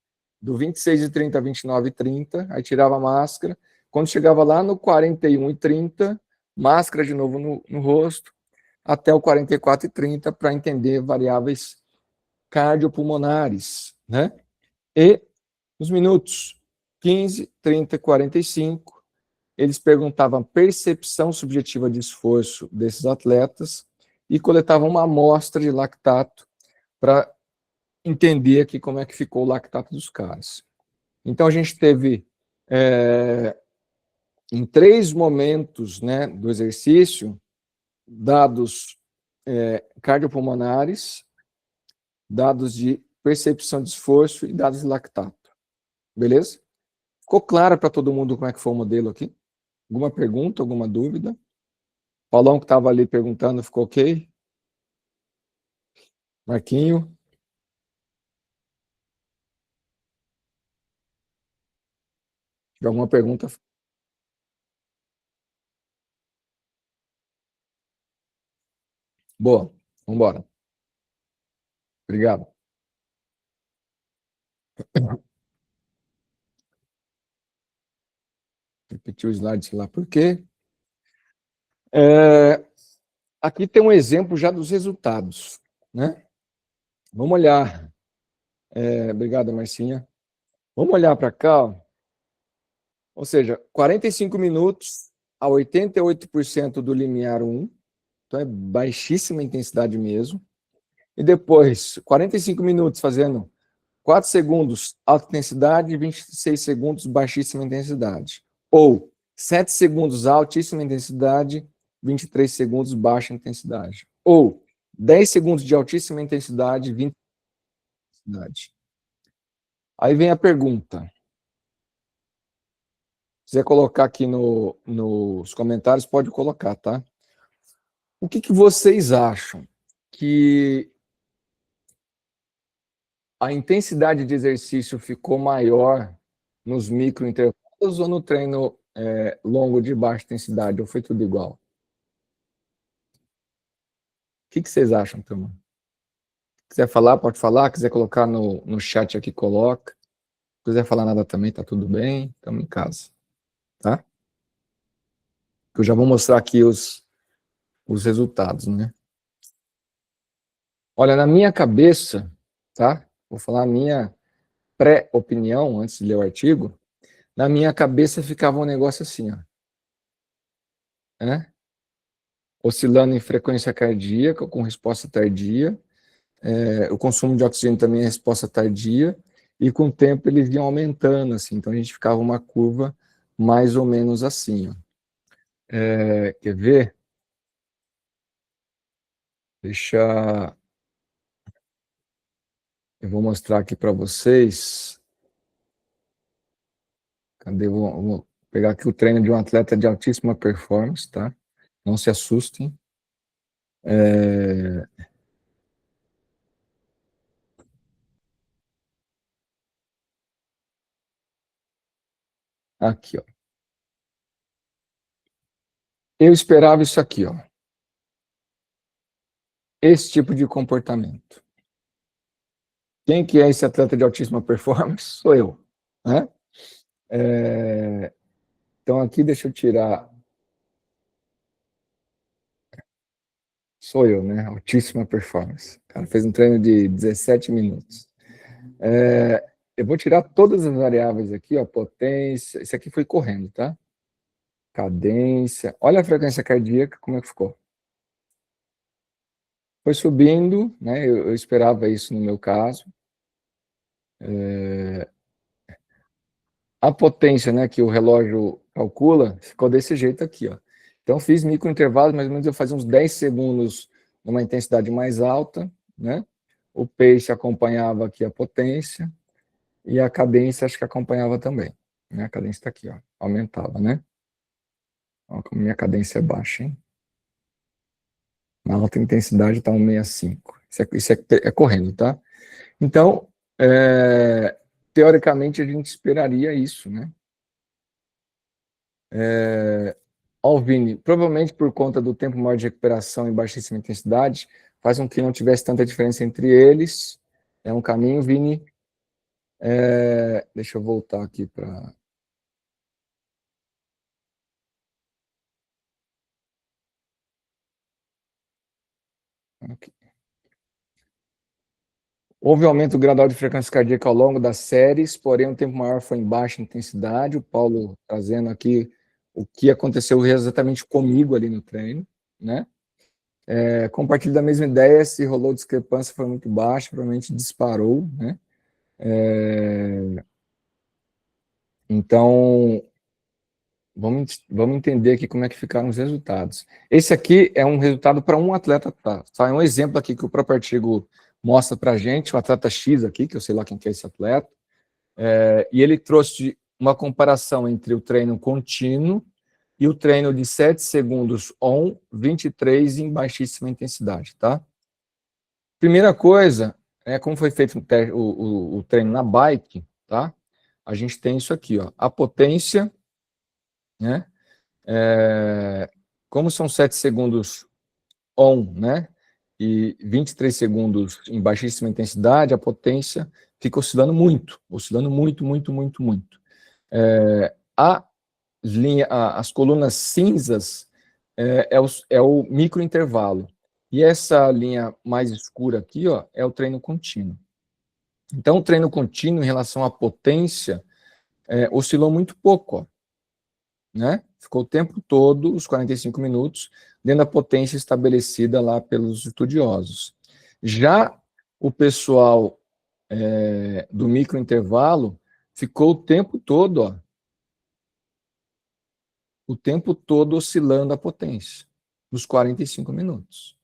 Speaker 1: do 26 e 30 a 29 e 30, aí tirava a máscara. Quando chegava lá no 41 e 30, máscara de novo no rosto, até o 44 e 30, para entender variáveis cardiopulmonares, né? E nos minutos 15, 30 e 45, eles perguntavam a percepção subjetiva de esforço desses atletas e coletavam uma amostra de lactato para entender aqui como é que ficou o lactato dos caras. Então, a gente teve, em 3 momentos, né, do exercício, dados cardiopulmonares, dados de percepção de esforço e dados de lactato. Beleza? Ficou claro para todo mundo como é que foi o modelo aqui? Alguma pergunta, alguma dúvida? Paulão que estava ali perguntando, ficou ok? Marquinho? Tiver alguma pergunta? Boa, vamos embora. Obrigado. Repetir o slide, sei lá por quê. Aqui tem um exemplo já dos resultados, né? Vamos olhar. Obrigado, Marcinha. Vamos olhar para cá, ó. Ou seja, 45 minutos a 88% do limiar 1, então é baixíssima intensidade mesmo. E depois, 45 minutos fazendo 4 segundos alta intensidade e 26 segundos baixíssima intensidade. Ou 7 segundos altíssima intensidade, 23 segundos baixa intensidade. Ou 10 segundos de altíssima intensidade, 20 de intensidade. Aí vem a pergunta. Se quiser colocar aqui nos comentários, pode colocar, tá? O que vocês acham? Que a intensidade de exercício ficou maior nos microintervalos ou no treino longo de baixa intensidade? Ou foi tudo igual? O que vocês acham, turma? Quiser falar, pode falar. Quiser colocar no chat aqui, coloca. Se quiser falar nada também, tá tudo bem. Estamos em casa, tá? Eu já vou mostrar aqui os resultados, né? Olha, na minha cabeça, tá? Vou falar a minha pré-opinião antes de ler o artigo. Na minha cabeça ficava um negócio assim, ó. Né? Oscilando em frequência cardíaca, com resposta tardia. O consumo de oxigênio também é resposta tardia. E com o tempo eles iam aumentando, assim. Então a gente ficava uma curva mais ou menos assim, ó. Quer ver? Deixa... Eu vou mostrar aqui para vocês. Cadê? Vou pegar aqui o treino de um atleta de altíssima performance, tá? Não se assustem. Aqui, ó. Eu esperava isso aqui, ó. Esse tipo de comportamento. Quem que é esse atleta de altíssima performance? Sou eu, né? Então aqui deixa eu tirar. Sou eu, né? Altíssima performance. O cara fez um treino de 17 minutos. Eu vou tirar todas as variáveis aqui, ó. Potência. Esse aqui foi correndo, tá? Cadência. Olha a frequência cardíaca, como é que ficou. Foi subindo, né? Eu esperava isso no meu caso. A potência, né, que o relógio calcula, ficou desse jeito aqui, ó. Então, fiz microintervalos, mais ou menos eu fazia uns 10 segundos numa intensidade mais alta, né? O pace acompanhava aqui a potência e a cadência acho que acompanhava também. Né? A cadência está aqui, ó, aumentava, né? Ó, como minha cadência é baixa, hein? Na alta intensidade está 1,65. Isso é correndo, tá? Então, teoricamente, a gente esperaria isso, né? Ó, Vini, provavelmente por conta do tempo maior de recuperação em baixíssima intensidade, faz com que não tivesse tanta diferença entre eles. É um caminho, Vini. Deixa eu voltar aqui para... Houve aumento gradual de frequência cardíaca ao longo das séries, porém o tempo maior foi em baixa intensidade. O Paulo trazendo aqui o que aconteceu exatamente comigo ali no treino, né? Compartilho da mesma ideia, se rolou discrepância foi muito baixa, provavelmente disparou, né? Então, vamos entender aqui como é que ficaram os resultados. Esse aqui é um resultado para um atleta, tá? Só é um exemplo aqui que o próprio artigo mostra para a gente, o atleta X aqui, que eu sei lá quem que é esse atleta, e ele trouxe uma comparação entre o treino contínuo e o treino de 7 segundos on, 23 em baixíssima intensidade, tá? Primeira coisa, como foi feito o treino na bike, tá? A gente tem isso aqui, ó, a potência, né? Como são 7 segundos on, né? E 23 segundos em baixíssima intensidade, a potência fica oscilando muito, muito, muito, muito, muito. As colunas cinzas é o microintervalo. E essa linha mais escura aqui, ó, é o treino contínuo. Então, o treino contínuo em relação à potência oscilou muito pouco, ó, né? Ficou o tempo todo, os 45 minutos, dentro da potência estabelecida lá pelos estudiosos. Já o pessoal do microintervalo ficou o tempo todo oscilando a potência, nos 45 minutos.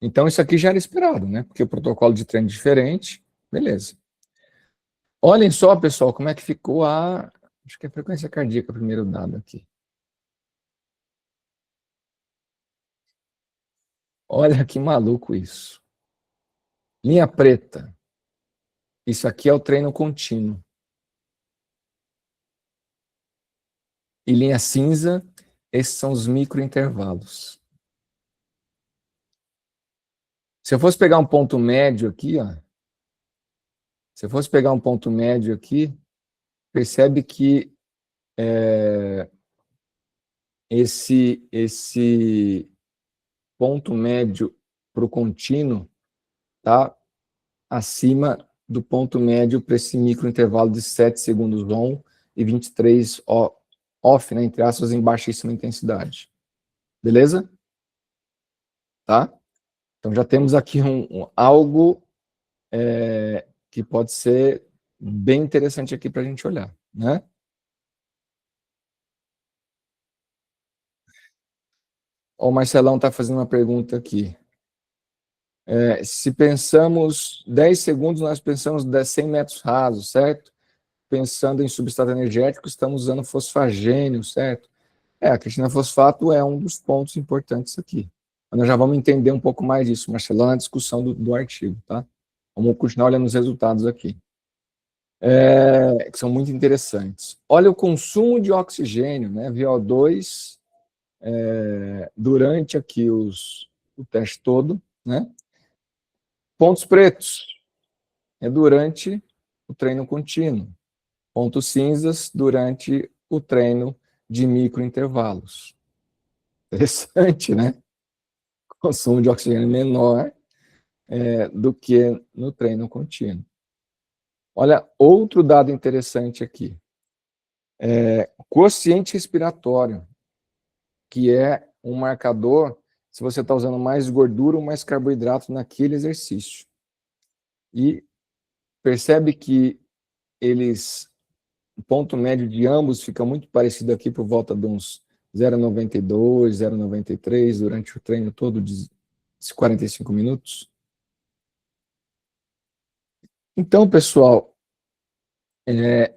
Speaker 1: Então, isso aqui já era esperado, né? Porque o protocolo de treino é diferente, beleza. Olhem só, pessoal, como é que ficou acho que é a frequência cardíaca, primeiro dado aqui. Olha que maluco isso. Linha preta. Isso aqui é o treino contínuo. E linha cinza, esses são os microintervalos. Se eu fosse pegar um ponto médio aqui, ó, se eu fosse pegar um ponto médio aqui, percebe que esse ponto médio para o contínuo está acima do ponto médio para esse microintervalo de 7 segundos on e 23 off, né, entre aspas, em baixíssima intensidade. Beleza? Tá? Então já temos aqui algo que pode ser bem interessante aqui para a gente olhar, né? O Marcelão está fazendo uma pergunta aqui. Se pensamos 10 segundos, nós pensamos 100 metros rasos, certo? Pensando em substrato energético, estamos usando fosfagênio, certo? A creatina fosfato é um dos pontos importantes aqui. Nós já vamos entender um pouco mais disso, Marcelão, na discussão do artigo, tá? Vamos continuar olhando os resultados aqui. Que são muito interessantes. Olha o consumo de oxigênio, né? VO2, durante aqui o teste todo, né? Pontos pretos é durante o treino contínuo. Pontos cinzas durante o treino de microintervalos. Interessante, né? Consumo de oxigênio menor do que no treino contínuo. Olha, outro dado interessante aqui. Quociente respiratório, que é um marcador se você está usando mais gordura ou mais carboidrato naquele exercício. E percebe que o ponto médio de ambos fica muito parecido aqui por volta de uns 0,92, 0,93 durante o treino todo de 45 minutos. Então, pessoal,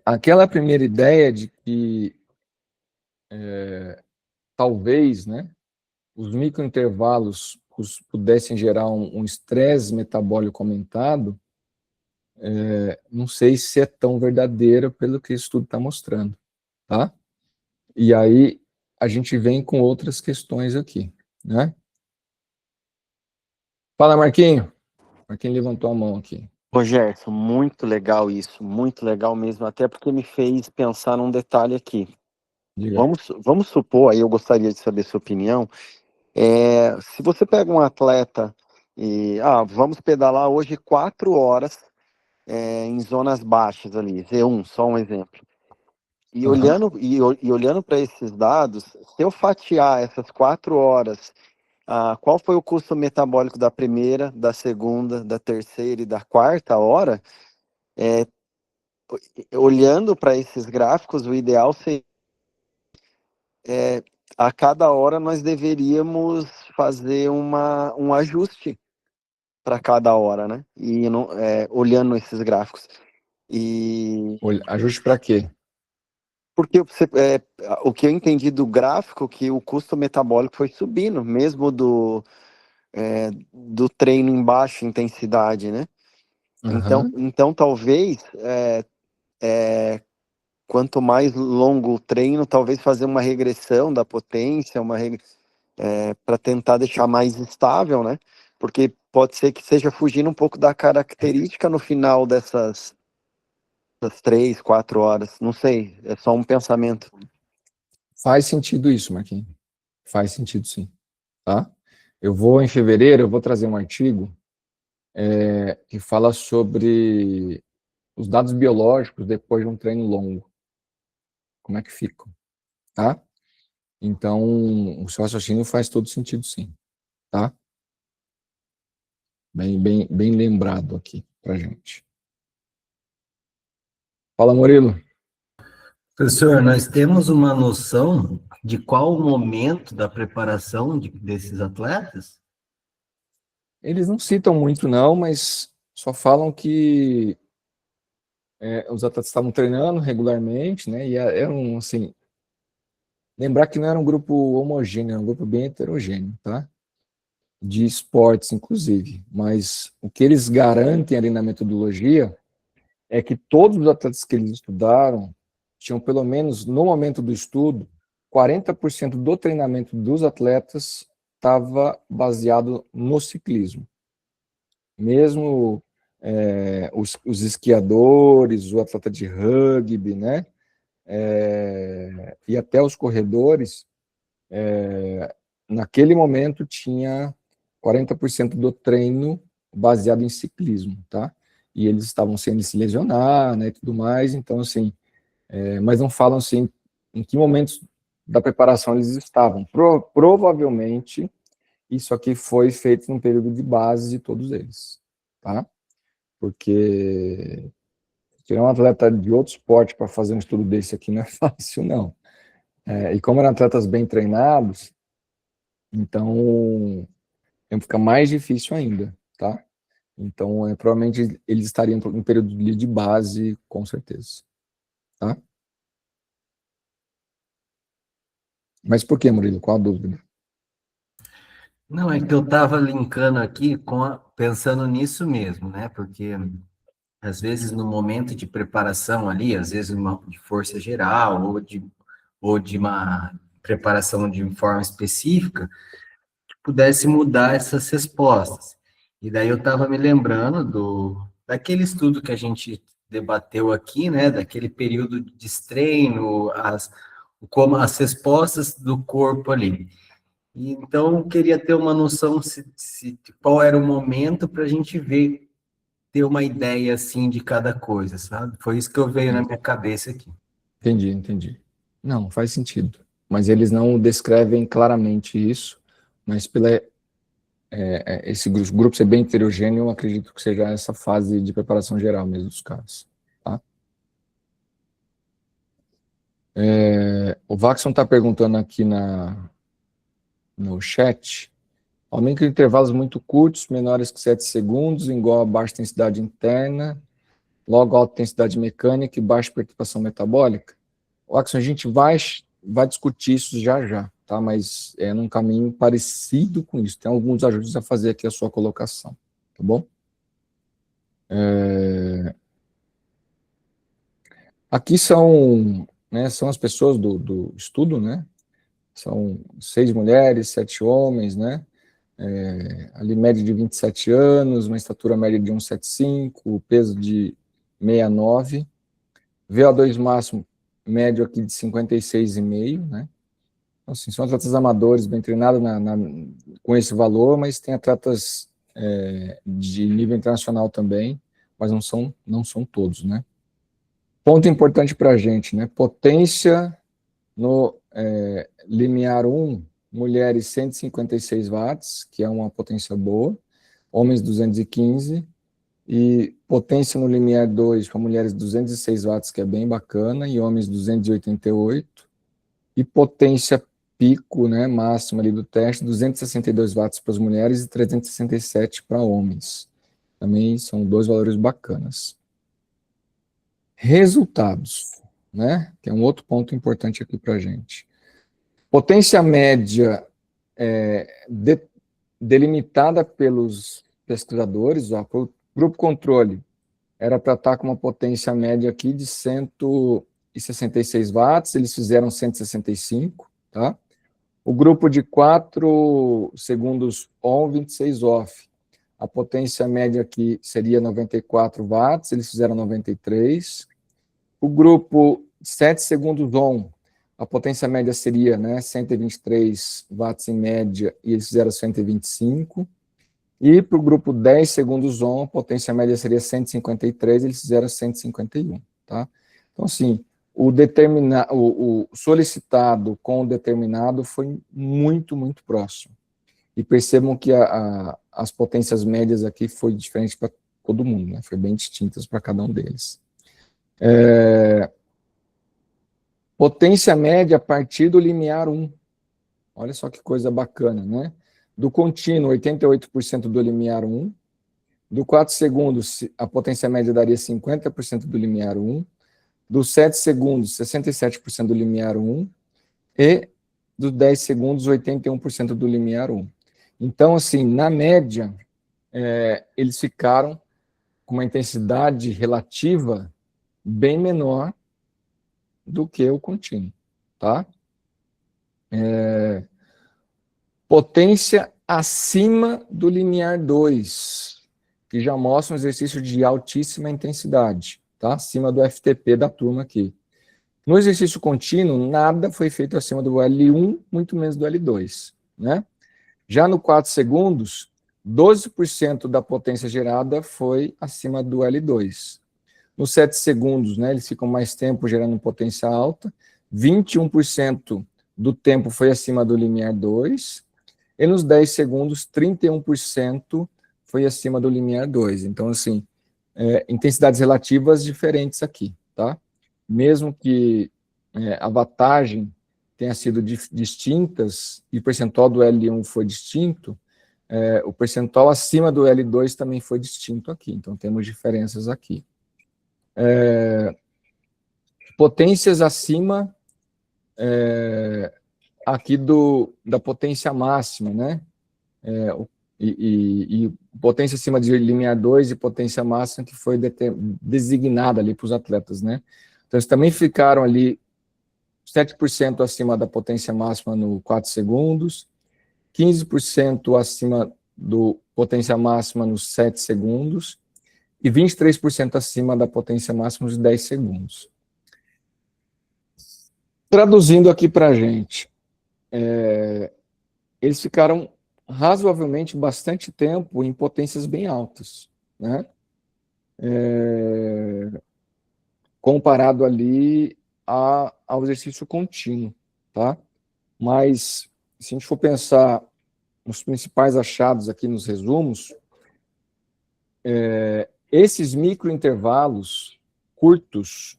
Speaker 1: aquela primeira ideia de que talvez, né, os microintervalos pudessem gerar um estresse metabólico aumentado, não sei se é tão verdadeiro pelo que o estudo está mostrando, tá? E aí, a gente vem com outras questões aqui, né? Fala, Marquinho. Marquinho levantou a mão aqui.
Speaker 2: Ô Gerson, muito legal isso, muito legal mesmo, até porque me fez pensar num detalhe aqui.
Speaker 1: Diga.
Speaker 2: Vamos supor, aí eu gostaria de saber sua opinião, se você pega um atleta e, vamos pedalar hoje 4 horas em zonas baixas ali, Z1, só um exemplo. E
Speaker 1: Aham.
Speaker 2: olhando para esses dados, se eu fatiar essas 4 horas, qual foi o custo metabólico da primeira, da segunda, da terceira e da quarta hora? Olhando para esses gráficos, o ideal seria a cada hora nós deveríamos fazer um ajuste para cada hora, né? E olhando esses gráficos. E
Speaker 1: Ajuste para quê?
Speaker 2: porque o que eu entendi do gráfico, que o custo metabólico foi subindo, mesmo do treino em baixa intensidade, né?
Speaker 1: Aham.
Speaker 2: Então talvez quanto mais longo o treino, talvez fazer uma regressão da potência, para tentar deixar mais estável, né? Porque pode ser que seja fugindo um pouco da característica no final das 3, 4 horas. Não sei, é só um pensamento.
Speaker 1: Faz sentido isso, Marquinhos. Faz sentido, sim. Tá? Em fevereiro, eu vou trazer um artigo que fala sobre os dados biológicos depois de um treino longo. Como é que ficam, tá? Então, o seu raciocínio faz todo sentido, sim, tá? Bem lembrado aqui pra gente. Fala, Murilo.
Speaker 3: Professor, nós temos uma noção de qual o momento da preparação desses atletas?
Speaker 1: Eles não citam muito, não, mas só falam que os atletas estavam treinando regularmente, né? E eram, assim, lembrar que não era um grupo homogêneo, era um grupo bem heterogêneo, tá? De esportes, inclusive. Mas o que eles garantem ali na metodologia é que todos os atletas que eles estudaram tinham, pelo menos no momento do estudo, 40% do treinamento dos atletas estava baseado no ciclismo. Mesmo os esquiadores, o atleta de rugby, né? E até os corredores, naquele momento tinha 40% do treino baseado em ciclismo, tá? E eles estavam sem se lesionar, né, e tudo mais, então, assim, mas não falam, assim, em que momentos da preparação eles estavam. Provavelmente, isso aqui foi feito no período de base de todos eles, tá? Porque tirar um atleta de outro esporte para fazer um estudo desse aqui não é fácil, não. E como eram atletas bem treinados, então fica mais difícil ainda, tá? Então, provavelmente eles estariam em período de base, com certeza, tá? Mas por que, Murilo? Qual a dúvida?
Speaker 3: Não, é que eu estava linkando aqui pensando nisso mesmo, né? Porque às vezes no momento de preparação ali, às vezes de força geral ou de uma preparação de forma específica, pudesse mudar essas respostas. E daí eu estava me lembrando daquele estudo que a gente debateu aqui, né, daquele período de treino, como as respostas do corpo ali. E então eu queria ter uma noção de qual era o momento para a gente ver, ter uma ideia assim de cada coisa, sabe? Foi isso que eu veio na minha cabeça aqui.
Speaker 1: Entendi. Não, faz sentido. Mas eles não descrevem claramente isso, mas esse grupo ser bem heterogêneo, eu acredito que seja essa fase de preparação geral mesmo dos caras. Tá? O Vaxon está perguntando aqui no chat. Aumento de intervalos muito curtos, menores que 7 segundos, igual a baixa intensidade interna, logo alta intensidade mecânica e baixa perturbação metabólica. Vaxon, a gente vai discutir isso já já, tá? Mas é num caminho parecido com isso. Tem alguns ajustes a fazer aqui a sua colocação, tá bom? Aqui são as pessoas do estudo, né? São 6 mulheres, 7 homens, né? Ali média de 27 anos, uma estatura média de 1,75, peso de 69, VO2 máximo médio aqui de 56,5, né? Então, assim, são atletas amadores, bem treinados com esse valor, mas tem atletas de nível internacional também, mas não são todos, né? Ponto importante para a gente, né? Potência no limiar 1, mulheres 156 watts, que é uma potência boa, homens 215, e potência no limiar 2 para mulheres 206 watts, que é bem bacana, e homens 288, e potência pico, né, máxima ali do teste, 262 watts para as mulheres e 367 para homens. Também são 2 valores bacanas. Resultados, né, que é um outro ponto importante aqui para a gente. Potência média delimitada pelos pesquisadores, ó, o grupo controle era para estar com uma potência média aqui de 166 watts, eles fizeram 165, tá? O grupo de 4 segundos on, 26 off. A potência média aqui seria 94 watts, eles fizeram 93. O grupo 7 segundos on, a potência média seria, né, 123 watts em média, e eles fizeram 125. E para o grupo 10 segundos on, a potência média seria 153, eles fizeram 151, tá? Então, assim, o solicitado com o determinado foi muito, muito próximo. E percebam que as potências médias aqui foi diferente para todo mundo, né? Foi bem distintas para cada um deles. Potência média a partir do limiar 1. Olha só que coisa bacana, né? Do contínuo, 88% do limiar 1. Do 4 segundos, a potência média daria 50% do limiar 1. Dos 7 segundos, 67% do limiar 1. E dos 10 segundos, 81% do limiar 1. Então, assim, na média, eles ficaram com uma intensidade relativa bem menor do que o contínuo, tá? Potência acima do limiar 2, que já mostra um exercício de altíssima intensidade, tá? Acima do FTP da turma aqui. No exercício contínuo, nada foi feito acima do L1, muito menos do L2, né? Já no 4 segundos, 12% da potência gerada foi acima do L2. Nos 7 segundos, né, eles ficam mais tempo gerando potência alta, 21% do tempo foi acima do limiar 2, e nos 10 segundos, 31% foi acima do limiar 2. Então, assim, intensidades relativas diferentes aqui, tá? Mesmo que a wattagem tenha sido distintas, e o percentual do L1 foi distinto, o percentual acima do L2 também foi distinto aqui. Então, temos diferenças aqui. Potências acima aqui da potência máxima, né? E potência acima de limiar 2 e potência máxima que foi designada ali para os atletas, né? Então, eles também ficaram ali 7% acima da potência máxima no 4 segundos, 15% acima do potência máxima nos 7 segundos e 23% acima da potência máxima nos 10 segundos. Traduzindo aqui para a gente, eles ficaram razoavelmente bastante tempo em potências bem altas, né? Comparado ali ao exercício contínuo, tá? Mas, se a gente for pensar nos principais achados aqui nos resumos, esses microintervalos curtos,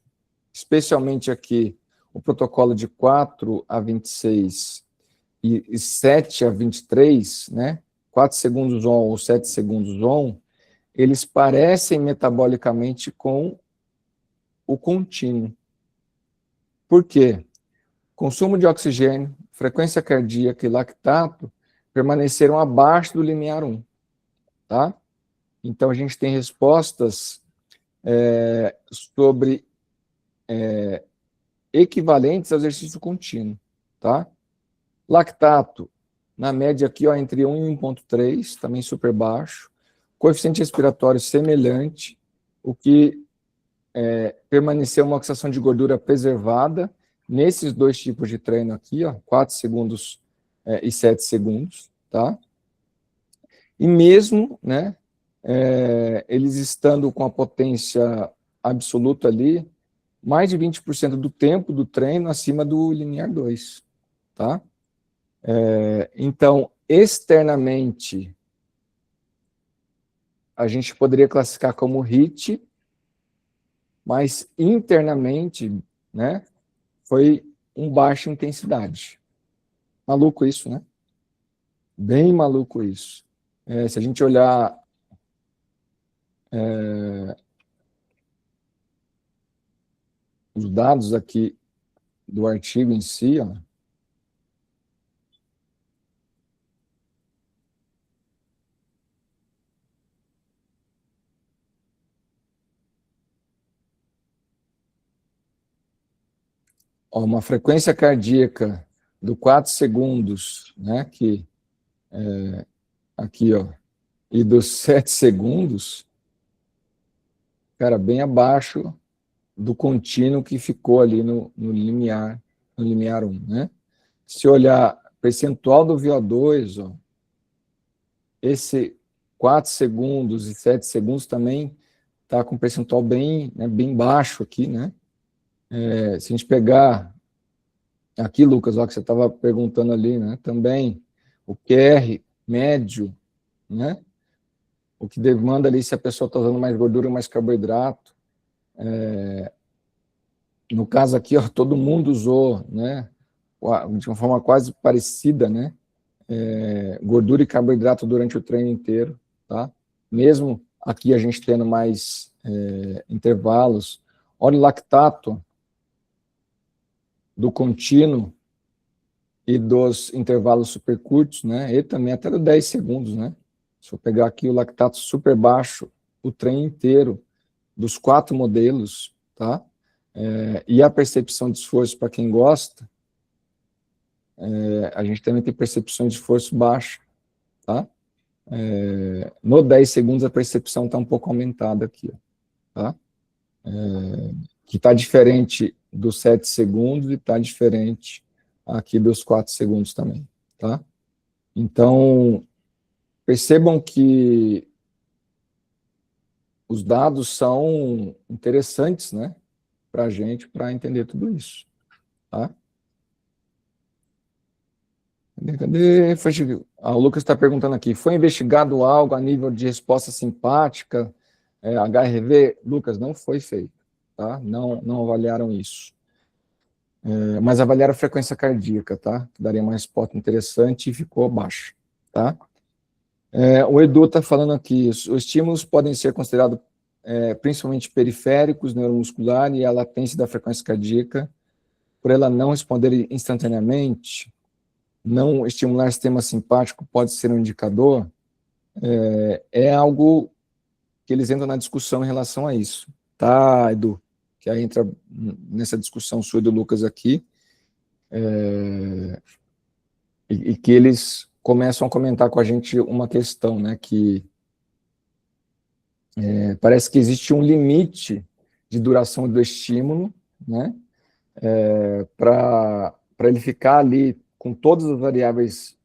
Speaker 1: especialmente aqui o protocolo de 4 a 26 e 7 a 23, né? 4 segundos on ou 7 segundos on, eles parecem metabolicamente com o contínuo. Por quê? Consumo de oxigênio, frequência cardíaca e lactato permaneceram abaixo do limiar 1, tá? Então, a gente tem respostas sobre equivalentes ao exercício contínuo, tá? Lactato, na média aqui, ó, entre 1 e 1,3, também super baixo. Coeficiente respiratório semelhante, o que permaneceu uma oxidação de gordura preservada nesses dois tipos de treino aqui, ó, 4 segundos e 7 segundos, tá? E mesmo, né, eles estando com a potência absoluta ali, mais de 20% do tempo do treino acima do limiar 2, tá? Então, externamente, a gente poderia classificar como HIIT, mas internamente, né, foi um baixa intensidade. Maluco isso, né? Bem maluco isso. Se a gente olhar os dados aqui do artigo em si, ó, uma frequência cardíaca do 4 segundos, né, que aqui, ó, e dos 7 segundos, cara, bem abaixo do contínuo que ficou ali no limiar 1, né? Se olhar percentual do VO2, ó, esse 4 segundos e 7 segundos também está com percentual bem, né, bem baixo aqui, né? Se a gente pegar aqui, Lucas, ó, que você estava perguntando ali, né? Também o QR médio, né? O que demanda ali se a pessoa está usando mais gordura ou mais carboidrato. No caso aqui, ó, todo mundo usou, né? De uma forma quase parecida, né? Gordura e carboidrato durante o treino inteiro, tá? Mesmo aqui a gente tendo mais intervalos. Olha o lactato do contínuo e dos intervalos super curtos, né? E também até 10 segundos, né? Se eu pegar aqui o lactato super baixo, o treino inteiro, dos 4 modelos, tá? E a percepção de esforço, para quem gosta, a gente também tem percepções de esforço baixa, tá? No 10 segundos a percepção está um pouco aumentada aqui, ó, tá? Que está diferente dos 7 segundos e está diferente aqui dos 4 segundos também, tá? Então, percebam que os dados são interessantes, né, para a gente, para entender tudo isso, tá? Cadê? O Lucas está perguntando aqui, foi investigado algo a nível de resposta simpática, HRV? Lucas, não foi feito, tá? Não avaliaram isso. Mas avaliaram a frequência cardíaca, tá? Que daria uma resposta interessante e ficou baixa, tá? O Edu está falando aqui, os estímulos podem ser considerados principalmente periféricos, neuromuscular, e a latência da frequência cardíaca, por ela não responder instantaneamente, não estimular o sistema simpático pode ser um indicador, é algo que eles entram na discussão em relação a isso, tá, Edu? Que aí entra nessa discussão sua e do Lucas aqui, e que eles começam a comentar com a gente uma questão, né, que parece que existe um limite de duração do estímulo, né, para ele ficar ali com todas as variáveis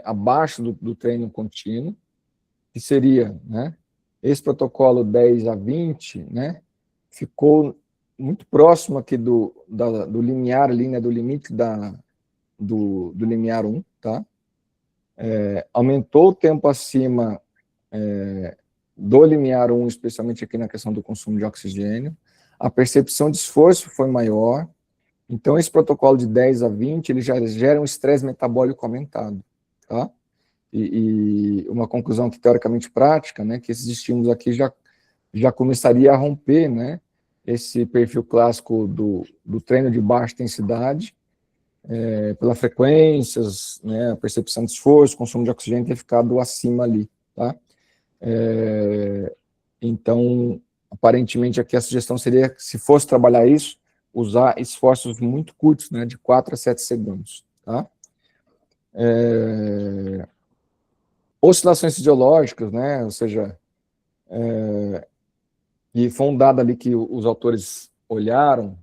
Speaker 1: abaixo do treino contínuo, que seria, né, esse protocolo 10 a 20, né, ficou muito próximo aqui do limiar ali, né, do limite do limiar 1, tá? Aumentou o tempo acima do limiar 1, especialmente aqui na questão do consumo de oxigênio, a percepção de esforço foi maior, então esse protocolo de 10 a 20, ele já gera um estresse metabólico aumentado, tá? E uma conclusão que teoricamente prática, né, que esses estímulos aqui já começaria a romper, né, esse perfil clássico do treino de baixa intensidade, pela frequências, né, a percepção de esforço, consumo de oxigênio ter ficado acima ali, tá? Então, aparentemente aqui a sugestão seria, se fosse trabalhar isso, usar esforços muito curtos, né, de 4 a 7 segundos, tá? oscilações fisiológicas, né? Ou seja, e foi um dado ali que os autores olharam,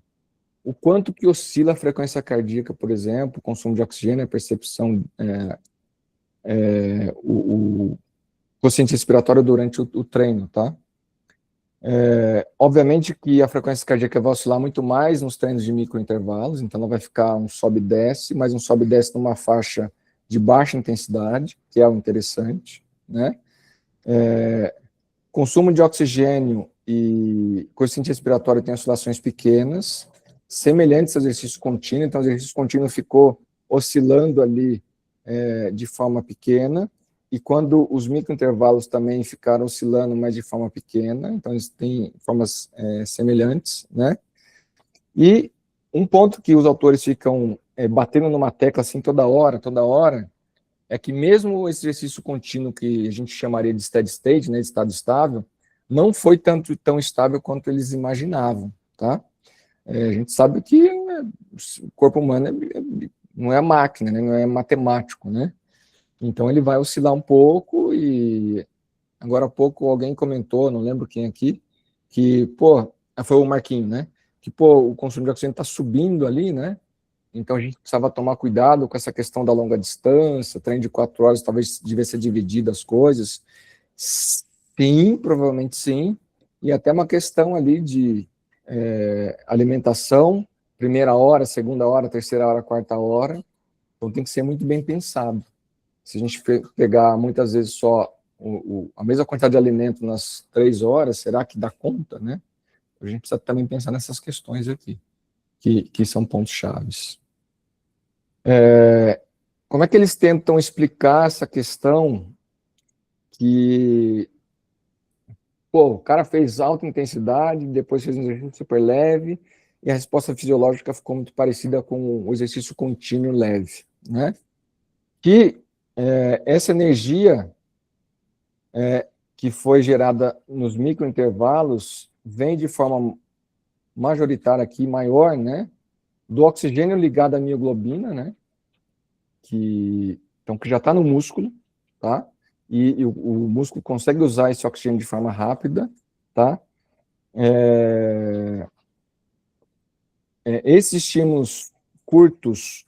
Speaker 1: o quanto que oscila a frequência cardíaca, por exemplo, o consumo de oxigênio, a percepção, o quociente respiratório durante o treino, tá? Obviamente que a frequência cardíaca vai oscilar muito mais nos treinos de microintervalos, então ela vai ficar um sobe e desce, mas um sobe e desce numa faixa de baixa intensidade, que é o interessante, né? Consumo de oxigênio e quociente respiratório tem oscilações pequenas, semelhantes ao exercício contínuo, então o exercício contínuo ficou oscilando ali de forma pequena, e quando os microintervalos também ficaram oscilando, mas de forma pequena, então eles têm formas semelhantes, né? E um ponto que os autores ficam batendo numa tecla assim toda hora, é que mesmo esse exercício contínuo que a gente chamaria de steady state, né, de estado estável, não foi tão estável quanto eles imaginavam, tá? A gente sabe que o corpo humano não é máquina, né, não é matemático, né? Então ele vai oscilar um pouco e agora há pouco alguém comentou, não lembro quem aqui, que, foi o Marquinho, né? Que, o consumo de oxigênio está subindo ali, né? Então a gente precisava tomar cuidado com essa questão da longa distância, treino de 4 horas, talvez devia ser dividido as coisas. Sim, provavelmente sim. E até uma questão ali de alimentação, primeira hora, segunda hora, terceira hora, quarta hora. Então tem que ser muito bem pensado. Se a gente pegar muitas vezes só a mesma quantidade de alimento nas 3 horas, será que dá conta, né? A gente precisa também pensar nessas questões aqui, que são pontos chaves. Como é que eles tentam explicar essa questão que, o cara fez alta intensidade, depois fez um exercício super leve, e a resposta fisiológica ficou muito parecida com o exercício contínuo leve, né? Que essa energia que foi gerada nos microintervalos vem de forma majoritária aqui, maior, né? Do oxigênio ligado à mioglobina, né? Que já está no músculo, tá? E o músculo consegue usar esse oxigênio de forma rápida, tá? Esses estímulos curtos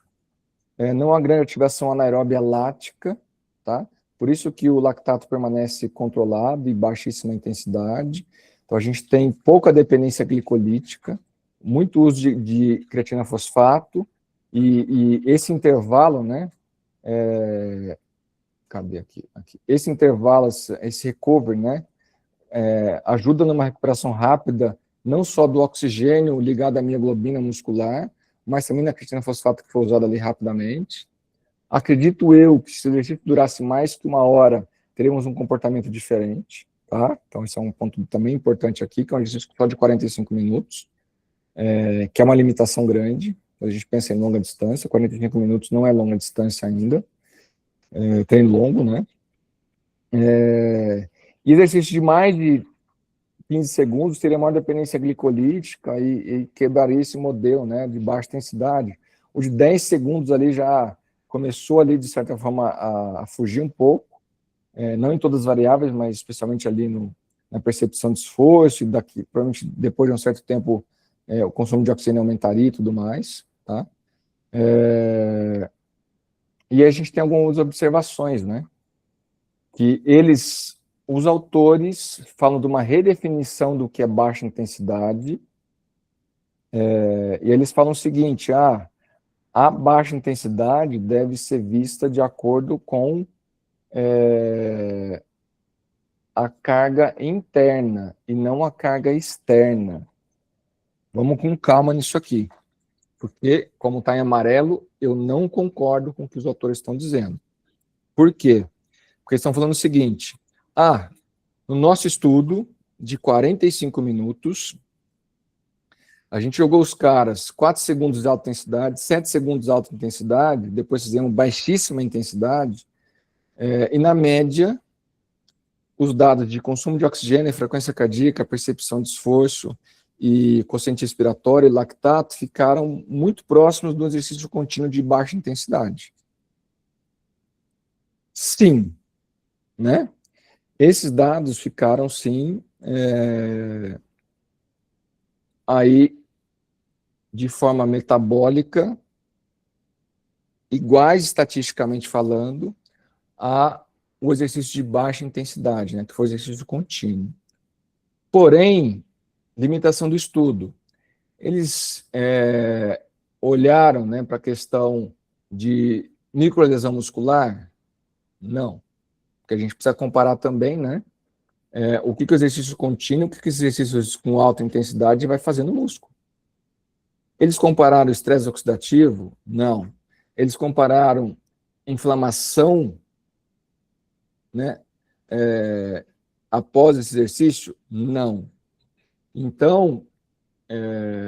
Speaker 1: não há grande ativação anaeróbia lática, tá? Por isso que o lactato permanece controlado e baixíssima intensidade. Então a gente tem pouca dependência glicolítica, muito uso de creatina fosfato, e esse intervalo, né? Cadê aqui? Esse intervalo, esse recovery, né? Ajuda numa recuperação rápida, não só do oxigênio ligado à mioglobina muscular, mas também na creatina fosfato que foi usada ali rapidamente. Acredito eu que se o exercício durasse mais que 1 hora, teríamos um comportamento diferente, tá? Então esse é um ponto também importante aqui, que é um exercício só de 45 minutos, que é uma limitação grande. A gente pensa em longa distância, 45 minutos não é longa distância ainda, treino longo, né? E exercício de mais de 15 segundos teria maior dependência glicolítica e quebraria esse modelo, né, de baixa intensidade. O de 10 segundos ali já começou ali, de certa forma, a fugir um pouco, não em todas as variáveis, mas especialmente ali na percepção de esforço, e provavelmente depois de um certo tempo o consumo de oxigênio aumentaria e tudo mais, tá? E a gente tem algumas observações, né, que os autores falam de uma redefinição do que é baixa intensidade, e eles falam o seguinte, a baixa intensidade deve ser vista de acordo com a carga interna e não a carga externa. Vamos com calma nisso aqui, porque, como está em amarelo, eu não concordo com o que os autores estão dizendo. Por quê? Porque eles estão falando o seguinte, no nosso estudo de 45 minutos, a gente jogou os caras 4 segundos de alta intensidade, 7 segundos de alta intensidade, depois fizemos baixíssima intensidade, e na média, os dados de consumo de oxigênio, frequência cardíaca, percepção de esforço e quociente respiratório e lactato ficaram muito próximos do exercício contínuo de baixa intensidade. sim, né? Esses dados ficaram, sim, aí de forma metabólica, iguais estatisticamente falando, a o exercício de baixa intensidade, né, que foi o exercício contínuo. Porém, limitação do estudo. Eles olharam, né, para a questão de microlesão muscular? Não. Porque a gente precisa comparar também, né, o que o exercício contínuo, o que os exercícios com alta intensidade vai fazer no músculo. Eles compararam o estresse oxidativo? Não. Eles compararam inflamação, né, após esse exercício? Não. Então,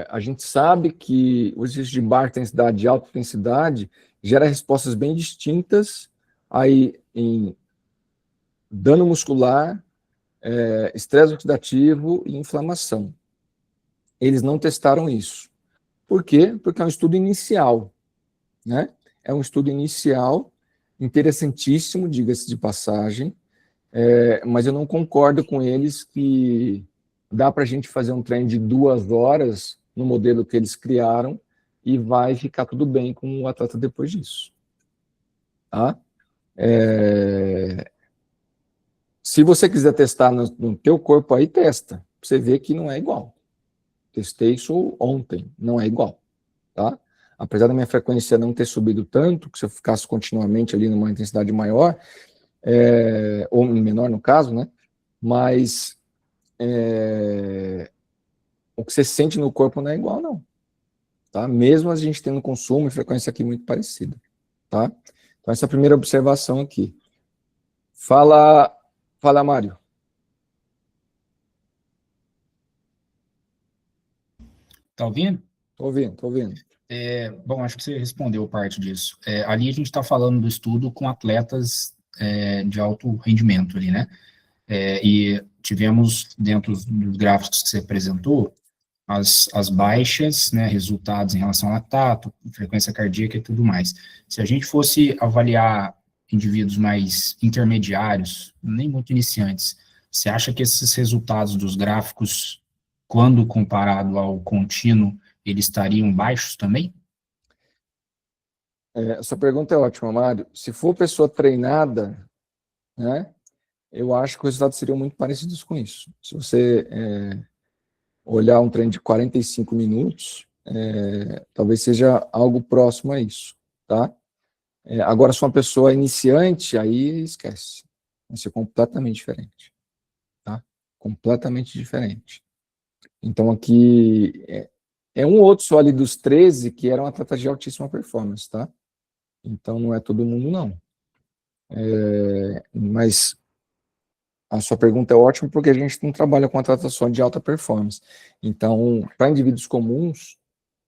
Speaker 1: a gente sabe que o exercício de baixa intensidade e alta intensidade gera respostas bem distintas aí em dano muscular, estresse oxidativo e inflamação. Eles não testaram isso. Por quê? Porque é um estudo inicial, né? É um estudo inicial, interessantíssimo, diga-se de passagem, mas eu não concordo com eles que dá para a gente fazer um treino de 2 horas no modelo que eles criaram e vai ficar tudo bem com o atleta depois disso. Tá? Se você quiser testar no teu corpo aí, testa. Você vê que não é igual. Testei isso ontem, não é igual. Tá? Apesar da minha frequência não ter subido tanto, que se eu ficasse continuamente ali numa intensidade maior, ou menor no caso, né? Mas o que você sente no corpo não é igual, não. Tá? Mesmo a gente tendo consumo e frequência aqui muito parecida. Tá? Então, essa é a primeira observação aqui. Fala, Mário.
Speaker 4: Tá ouvindo?
Speaker 1: Tô ouvindo.
Speaker 4: Bom, acho que você respondeu parte disso. Ali a gente está falando do estudo com atletas de alto rendimento ali, né? E tivemos, dentro dos gráficos que você apresentou, as baixas, né, resultados em relação ao lactato, frequência cardíaca e tudo mais. Se a gente fosse avaliar indivíduos mais intermediários, nem muito iniciantes, você acha que esses resultados dos gráficos, quando comparado ao contínuo, eles estariam baixos também?
Speaker 1: Essa pergunta é ótima, Mário. Se for pessoa treinada, né, eu acho que os resultados seriam muito parecidos com isso. Se você olhar um treino de 45 minutos, talvez seja algo próximo a isso, tá? Agora, se uma pessoa iniciante, aí esquece. Vai ser completamente diferente, tá? Completamente diferente. Então, aqui, um outro só ali dos 13 que eram atletas de altíssima performance, tá? Então, não é todo mundo, não. Mas a sua pergunta é ótima porque a gente não trabalha com atletas só de alta performance. Então, para indivíduos comuns,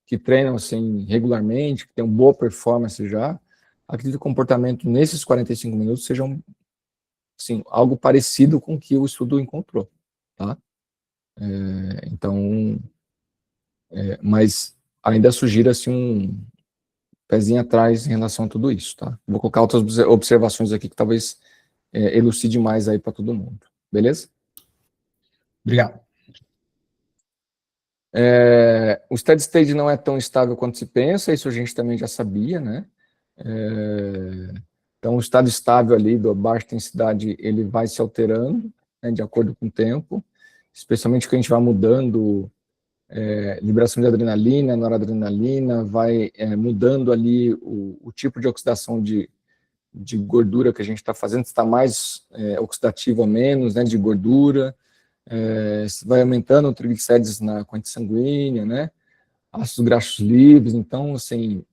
Speaker 1: que treinam assim regularmente, que têm uma boa performance já, acredito que o comportamento nesses 45 minutos seja assim, algo parecido com o que o estudo encontrou, tá? Então, mas ainda sugiro assim um pezinho atrás em relação a tudo isso, tá? Vou colocar outras observações aqui que talvez elucide mais aí para todo mundo, beleza?
Speaker 4: Obrigado.
Speaker 1: O steady state não é tão estável quanto se pensa, isso a gente também já sabia, né? Então, o estado estável ali, da baixa intensidade, ele vai se alterando, né, de acordo com o tempo, especialmente que a gente vai mudando liberação de adrenalina, noradrenalina, vai mudando ali o tipo de oxidação de gordura que a gente está fazendo, se está mais oxidativo ou menos, né, de gordura, vai aumentando o triglicérides na corrente sanguínea, né, ácidos graxos livres, então, assim,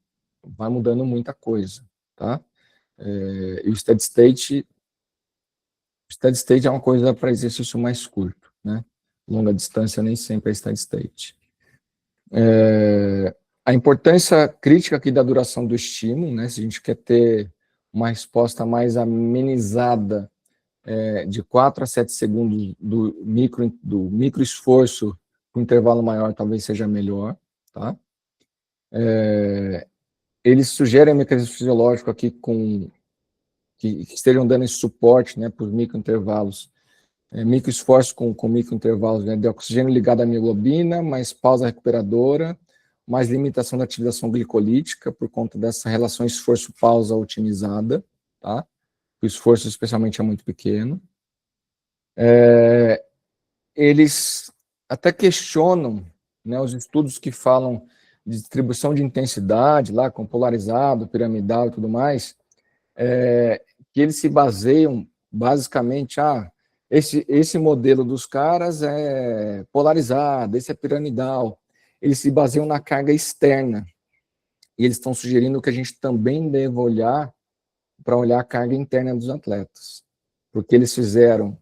Speaker 1: vai mudando muita coisa, tá? E o steady state é uma coisa para exercício mais curto, né? Longa distância nem sempre é steady state. A importância crítica aqui da duração do estímulo, né? Se a gente quer ter uma resposta mais amenizada, de 4 a 7 segundos do micro esforço, com intervalo maior talvez seja melhor, tá? Eles sugerem um mecanismo fisiológico aqui com que estejam dando esse suporte, né, para os microintervalos, microesforço com microintervalos, né, de oxigênio ligado à mioglobina, mais pausa recuperadora, mais limitação da ativação glicolítica por conta dessa relação esforço-pausa otimizada, tá? O esforço especialmente é muito pequeno. Eles até questionam, né, os estudos que falam de distribuição de intensidade, lá com polarizado, piramidal e tudo mais, que eles se baseiam basicamente, esse modelo dos caras é polarizado, esse é piramidal. Eles se baseiam na carga externa. E eles estão sugerindo que a gente também deva olhar para olhar a carga interna dos atletas. Porque eles fizeram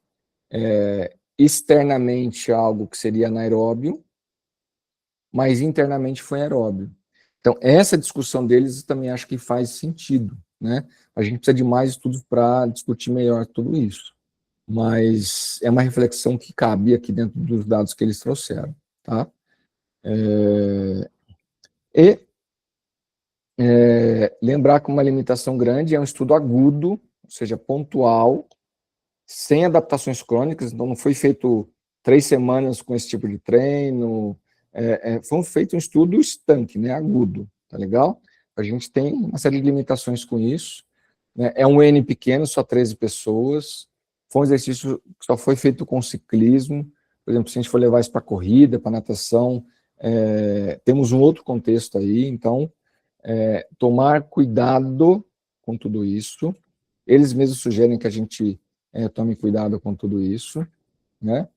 Speaker 1: externamente algo que seria anaeróbio, mas internamente foi aeróbio. Então, essa discussão deles também acho que faz sentido, né? A gente precisa de mais estudos para discutir melhor tudo isso. Mas é uma reflexão que cabe aqui dentro dos dados que eles trouxeram, tá? Lembrar que uma limitação grande é um estudo agudo, ou seja, pontual, sem adaptações crônicas, então não foi feito 3 semanas com esse tipo de treino, foi feito um estudo estanque, né, agudo, tá legal? A gente tem uma série de limitações com isso, né, é um N pequeno, só 13 pessoas, foi um exercício que só foi feito com ciclismo, por exemplo, se a gente for levar isso para corrida, para natação, temos um outro contexto aí, então, tomar cuidado com tudo isso, eles mesmos sugerem que a gente tome cuidado com tudo isso, né?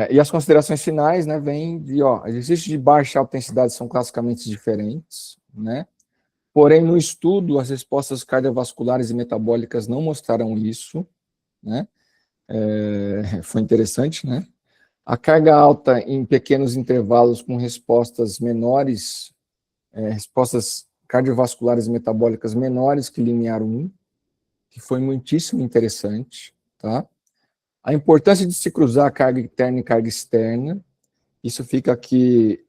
Speaker 1: E as considerações finais, né, vêm de, exercícios de baixa e alta intensidade são classicamente diferentes, né? Porém, no estudo, as respostas cardiovasculares e metabólicas não mostraram isso, né? Foi interessante, né? A carga alta em pequenos intervalos com respostas menores, respostas cardiovasculares e metabólicas menores que limiar 1, que foi muitíssimo interessante, tá? A importância de se cruzar carga interna e carga externa, isso fica aqui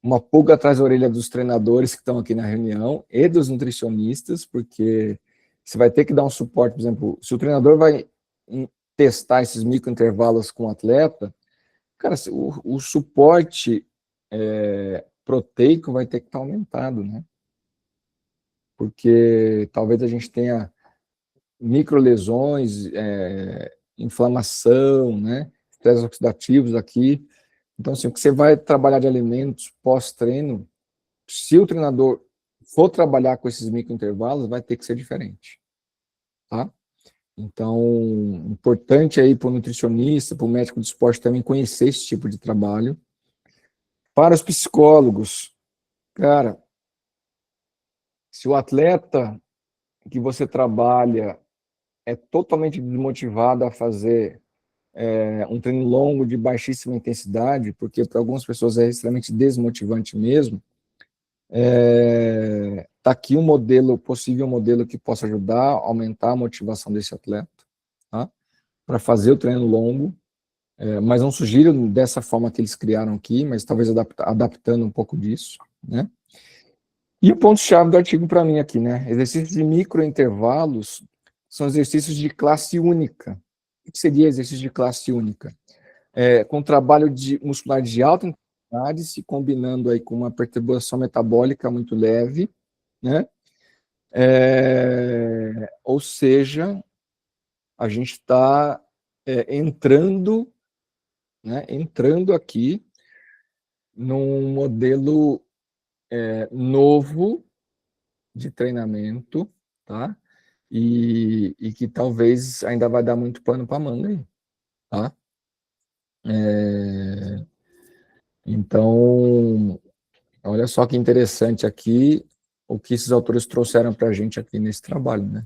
Speaker 1: uma pulga atrás da orelha dos treinadores que estão aqui na reunião e dos nutricionistas, porque você vai ter que dar um suporte, por exemplo, se o treinador vai testar esses microintervalos com o atleta, cara, o suporte proteico vai ter que estar aumentado, né? Porque talvez a gente tenha microlesões, inflamação, né? Estresses oxidativos aqui. Então, assim, o que você vai trabalhar de alimentos pós-treino, se o treinador for trabalhar com esses microintervalos, vai ter que ser diferente, tá? Então, importante aí para o nutricionista, para o médico de esporte também conhecer esse tipo de trabalho. Para os psicólogos, cara, se o atleta que você trabalha é totalmente desmotivado a fazer um treino longo de baixíssima intensidade, porque para algumas pessoas é extremamente desmotivante mesmo, tá aqui um modelo, possível modelo que possa ajudar a aumentar a motivação desse atleta, tá? Para fazer o treino longo, mas não sugiro dessa forma que eles criaram aqui, mas talvez adaptando um pouco disso, né? E o ponto-chave do artigo para mim aqui, né? Exercícios de microintervalos são exercícios de classe única. O que seria exercício de classe única? Com trabalho muscular de alta intensidade, se combinando aí com uma perturbação metabólica muito leve, né? Ou seja, a gente está entrando aqui num modelo novo de treinamento, tá? E que talvez ainda vai dar muito pano para manga aí, tá? Então, olha só que interessante aqui o que esses autores trouxeram para a gente aqui nesse trabalho, né?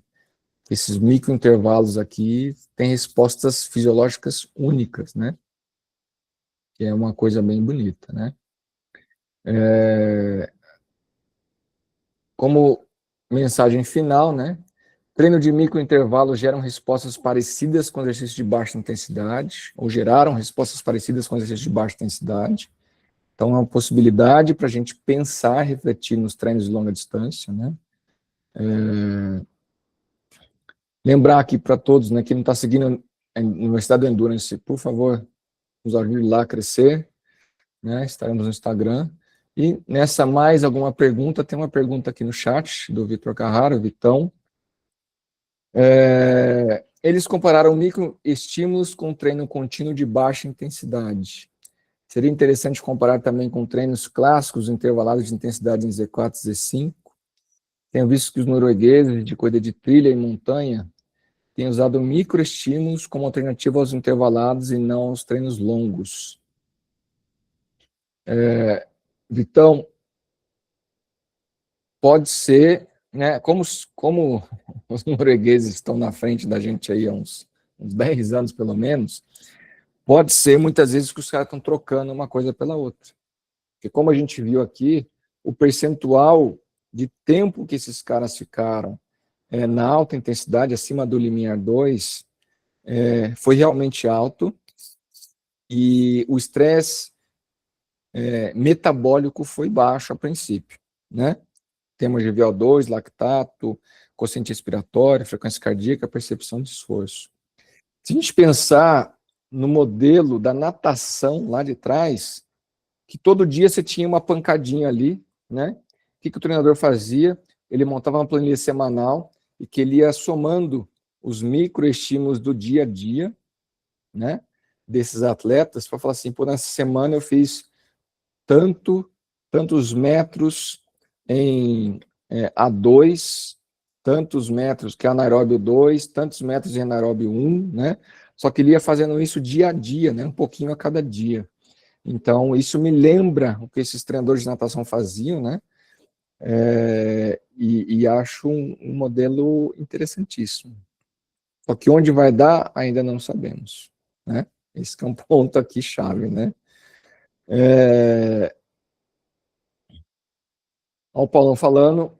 Speaker 1: Esses microintervalos aqui têm respostas fisiológicas únicas, né? Que é uma coisa bem bonita, né? Como mensagem final, né? Treino de microintervalo geram respostas parecidas com exercícios de baixa intensidade, ou geraram respostas parecidas com exercícios de baixa intensidade. Então, é uma possibilidade para a gente pensar, refletir nos treinos de longa distância, né? Lembrar aqui para todos, né, que não está seguindo a Universidade do Endurance, por favor, nos ajude lá a crescer, né? Estaremos no Instagram. E nessa mais alguma pergunta, tem uma pergunta aqui no chat do Vitor Carrara, Vitão. Eles compararam microestímulos com treino contínuo de baixa intensidade. Seria interessante comparar também com treinos clássicos intervalados de intensidade em Z4 e Z5. Tenho visto que os noruegueses de corrida de trilha e montanha têm usado microestímulos como alternativa aos intervalados e não aos treinos longos. Vitão, pode ser, né, como os noruegueses estão na frente da gente aí há uns 10 anos pelo menos, pode ser muitas vezes que os caras estão trocando uma coisa pela outra. Porque como a gente viu aqui, o percentual de tempo que esses caras ficaram na alta intensidade, acima do limiar 2, foi realmente alto, e o estresse metabólico foi baixo a princípio, né? Temos de VO2, lactato, quociente respiratório, frequência cardíaca, percepção de esforço. Se a gente pensar no modelo da natação lá de trás, que todo dia você tinha uma pancadinha ali, né? O que o treinador fazia? Ele montava uma planilha semanal e que ele ia somando os microestímulos do dia a dia, né? Desses atletas, para falar assim, pô, nessa semana eu fiz tantos metros em A2, tantos metros que é anaeróbio 2, tantos metros em anaeróbio 1, né? Só que ele ia fazendo isso dia a dia, né? Um pouquinho a cada dia. Então, isso me lembra o que esses treinadores de natação faziam, né? E acho um modelo interessantíssimo. Só que onde vai dar, ainda não sabemos, né? Esse é um ponto aqui chave, né? Olha o Paulão falando,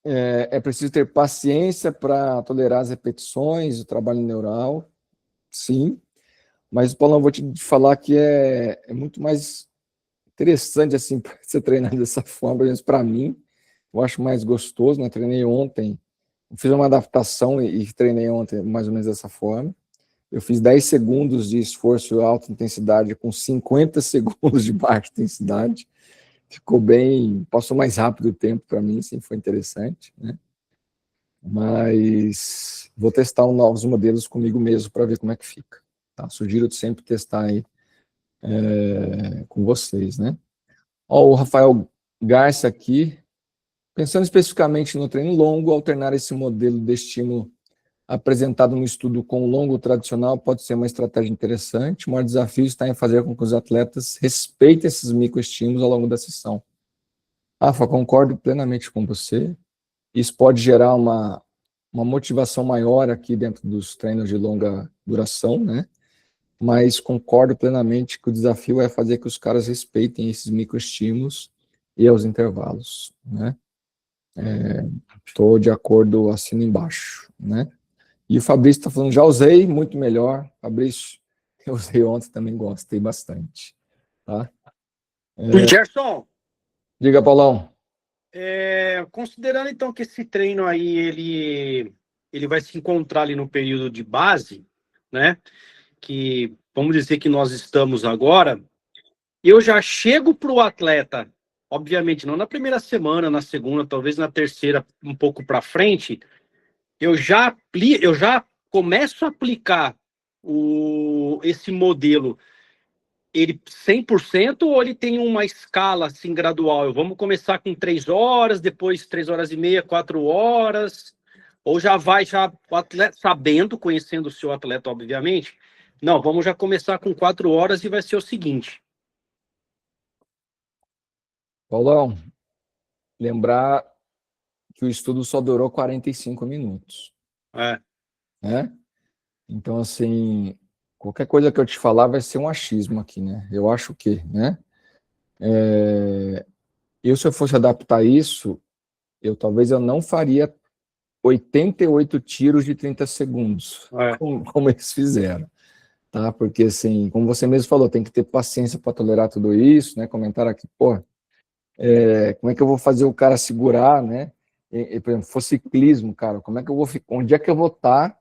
Speaker 1: é preciso ter paciência para tolerar as repetições, o trabalho neural, sim, mas, Paulão, vou te falar que é muito mais interessante, assim, você treinar dessa forma, pelo menos para mim, eu acho mais gostoso, né? Treinei ontem, fiz uma adaptação e treinei ontem mais ou menos dessa forma. Eu fiz 10 segundos de esforço alta intensidade com 50 segundos de baixa intensidade. Ficou bem, passou mais rápido o tempo para mim, assim, foi interessante, né? Mas vou testar novos modelos comigo mesmo para ver como é que fica. Tá? Sugiro sempre testar aí com vocês, né? Ó, o Rafael Garça aqui, pensando especificamente no treino longo, alternar esse modelo de estímulo apresentado no estudo com o longo tradicional pode ser uma estratégia interessante. O maior desafio está em fazer com que os atletas respeitem esses microestímulos ao longo da sessão. Rafa, concordo plenamente com você. Isso pode gerar uma motivação maior aqui dentro dos treinos de longa duração, né? Mas concordo plenamente que o desafio é fazer que os caras respeitem esses microestímulos e aos intervalos, né? Estou de acordo, assino embaixo, né? E o Fabrício está falando, já usei, muito melhor. Fabrício, eu usei ontem, também gostei bastante. Tá?
Speaker 5: Gerson,
Speaker 1: Diga, Paulão.
Speaker 5: considerando então que esse treino aí, ele vai se encontrar ali no período de base, né? Que vamos dizer que nós estamos agora, eu já chego para o atleta, obviamente não na primeira semana, na segunda, talvez na terceira, um pouco para frente, eu já começo a aplicar esse modelo, ele 100% ou ele tem uma escala assim gradual? Vamos começar com 3 horas, depois 3 horas e meia, 4 horas, ou já o atleta, sabendo, conhecendo o seu atleta, obviamente, não, vamos já começar com 4 horas e vai ser o seguinte.
Speaker 1: Paulão, lembrar que o estudo só durou 45 minutos. Né? Então, assim, qualquer coisa que eu te falar vai ser um achismo aqui, né? Eu acho que, né? Se eu fosse adaptar isso, talvez eu não faria 88 tiros de 30 segundos, como eles fizeram. tá? Porque, assim, como você mesmo falou, tem que ter paciência para tolerar tudo isso, né? Comentaram aqui, pô, como é que eu vou fazer o cara segurar, né? Por exemplo, se for ciclismo, cara, como é que eu vou ficar, onde é que eu vou estar,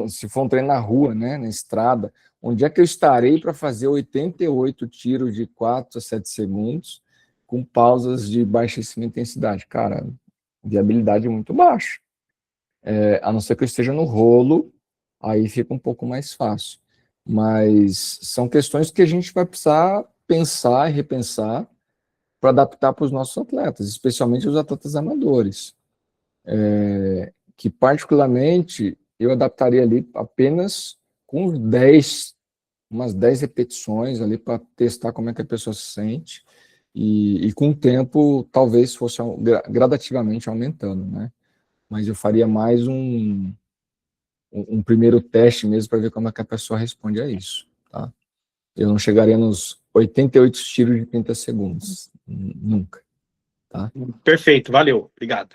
Speaker 1: se for um treino na rua, né, na estrada, onde é que eu estarei para fazer 88 tiros de 4 a 7 segundos com pausas de baixíssima intensidade? Cara, viabilidade muito baixa. A não ser que eu esteja no rolo, aí fica um pouco mais fácil. Mas são questões que a gente vai precisar pensar e repensar para adaptar para os nossos atletas, especialmente os atletas amadores. Que particularmente eu adaptaria ali apenas com umas 10 repetições ali para testar como é que a pessoa se sente, e com o tempo talvez fosse gradativamente aumentando, né? Mas eu faria mais um primeiro teste mesmo para ver como é que a pessoa responde a isso, tá? Eu não chegaria nos 88 tiros de 30 segundos, nunca, tá?
Speaker 5: Perfeito, valeu, obrigado.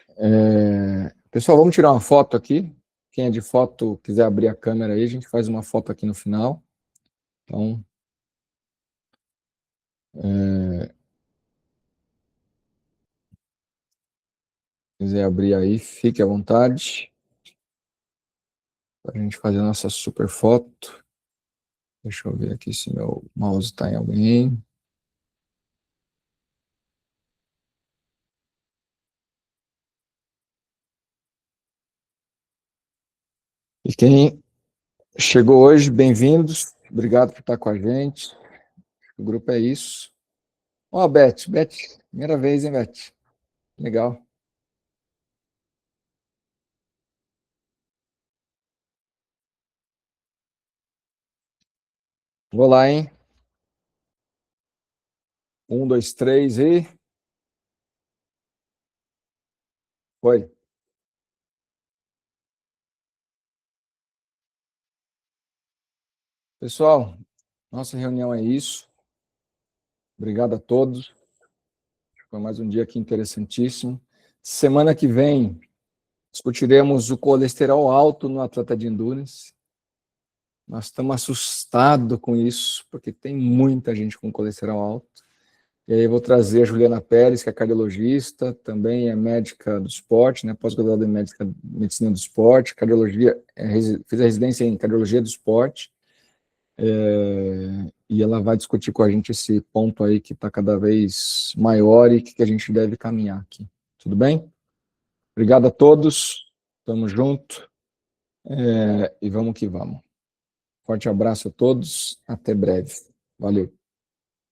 Speaker 1: Pessoal, vamos tirar uma foto aqui. Quem é de foto, quiser abrir a câmera aí, a gente faz uma foto aqui no final. Então, quiser abrir aí, fique à vontade para a gente fazer a nossa super foto. Deixa eu ver aqui se meu mouse está em alguém. E quem chegou hoje, bem-vindos. Obrigado por estar com a gente. O grupo é isso. Ó, Beth, primeira vez, hein, Beth? Legal. Vou lá, hein? 1, 2, 3 e... Foi. Pessoal, nossa reunião é isso. Obrigado a todos. Foi mais um dia aqui interessantíssimo. Semana que vem, discutiremos o colesterol alto no atleta de endurance. Nós estamos assustados com isso, porque tem muita gente com colesterol alto. E aí eu vou trazer a Juliana Pérez, que é cardiologista, também é médica do esporte, né, pós-graduada em medicina do esporte, cardiologia, fez a residência em cardiologia do esporte, e ela vai discutir com a gente esse ponto aí que está cada vez maior e que a gente deve caminhar aqui. Tudo bem? Obrigado a todos, tamo junto, e vamos que vamos. Forte abraço a todos, até breve. Valeu.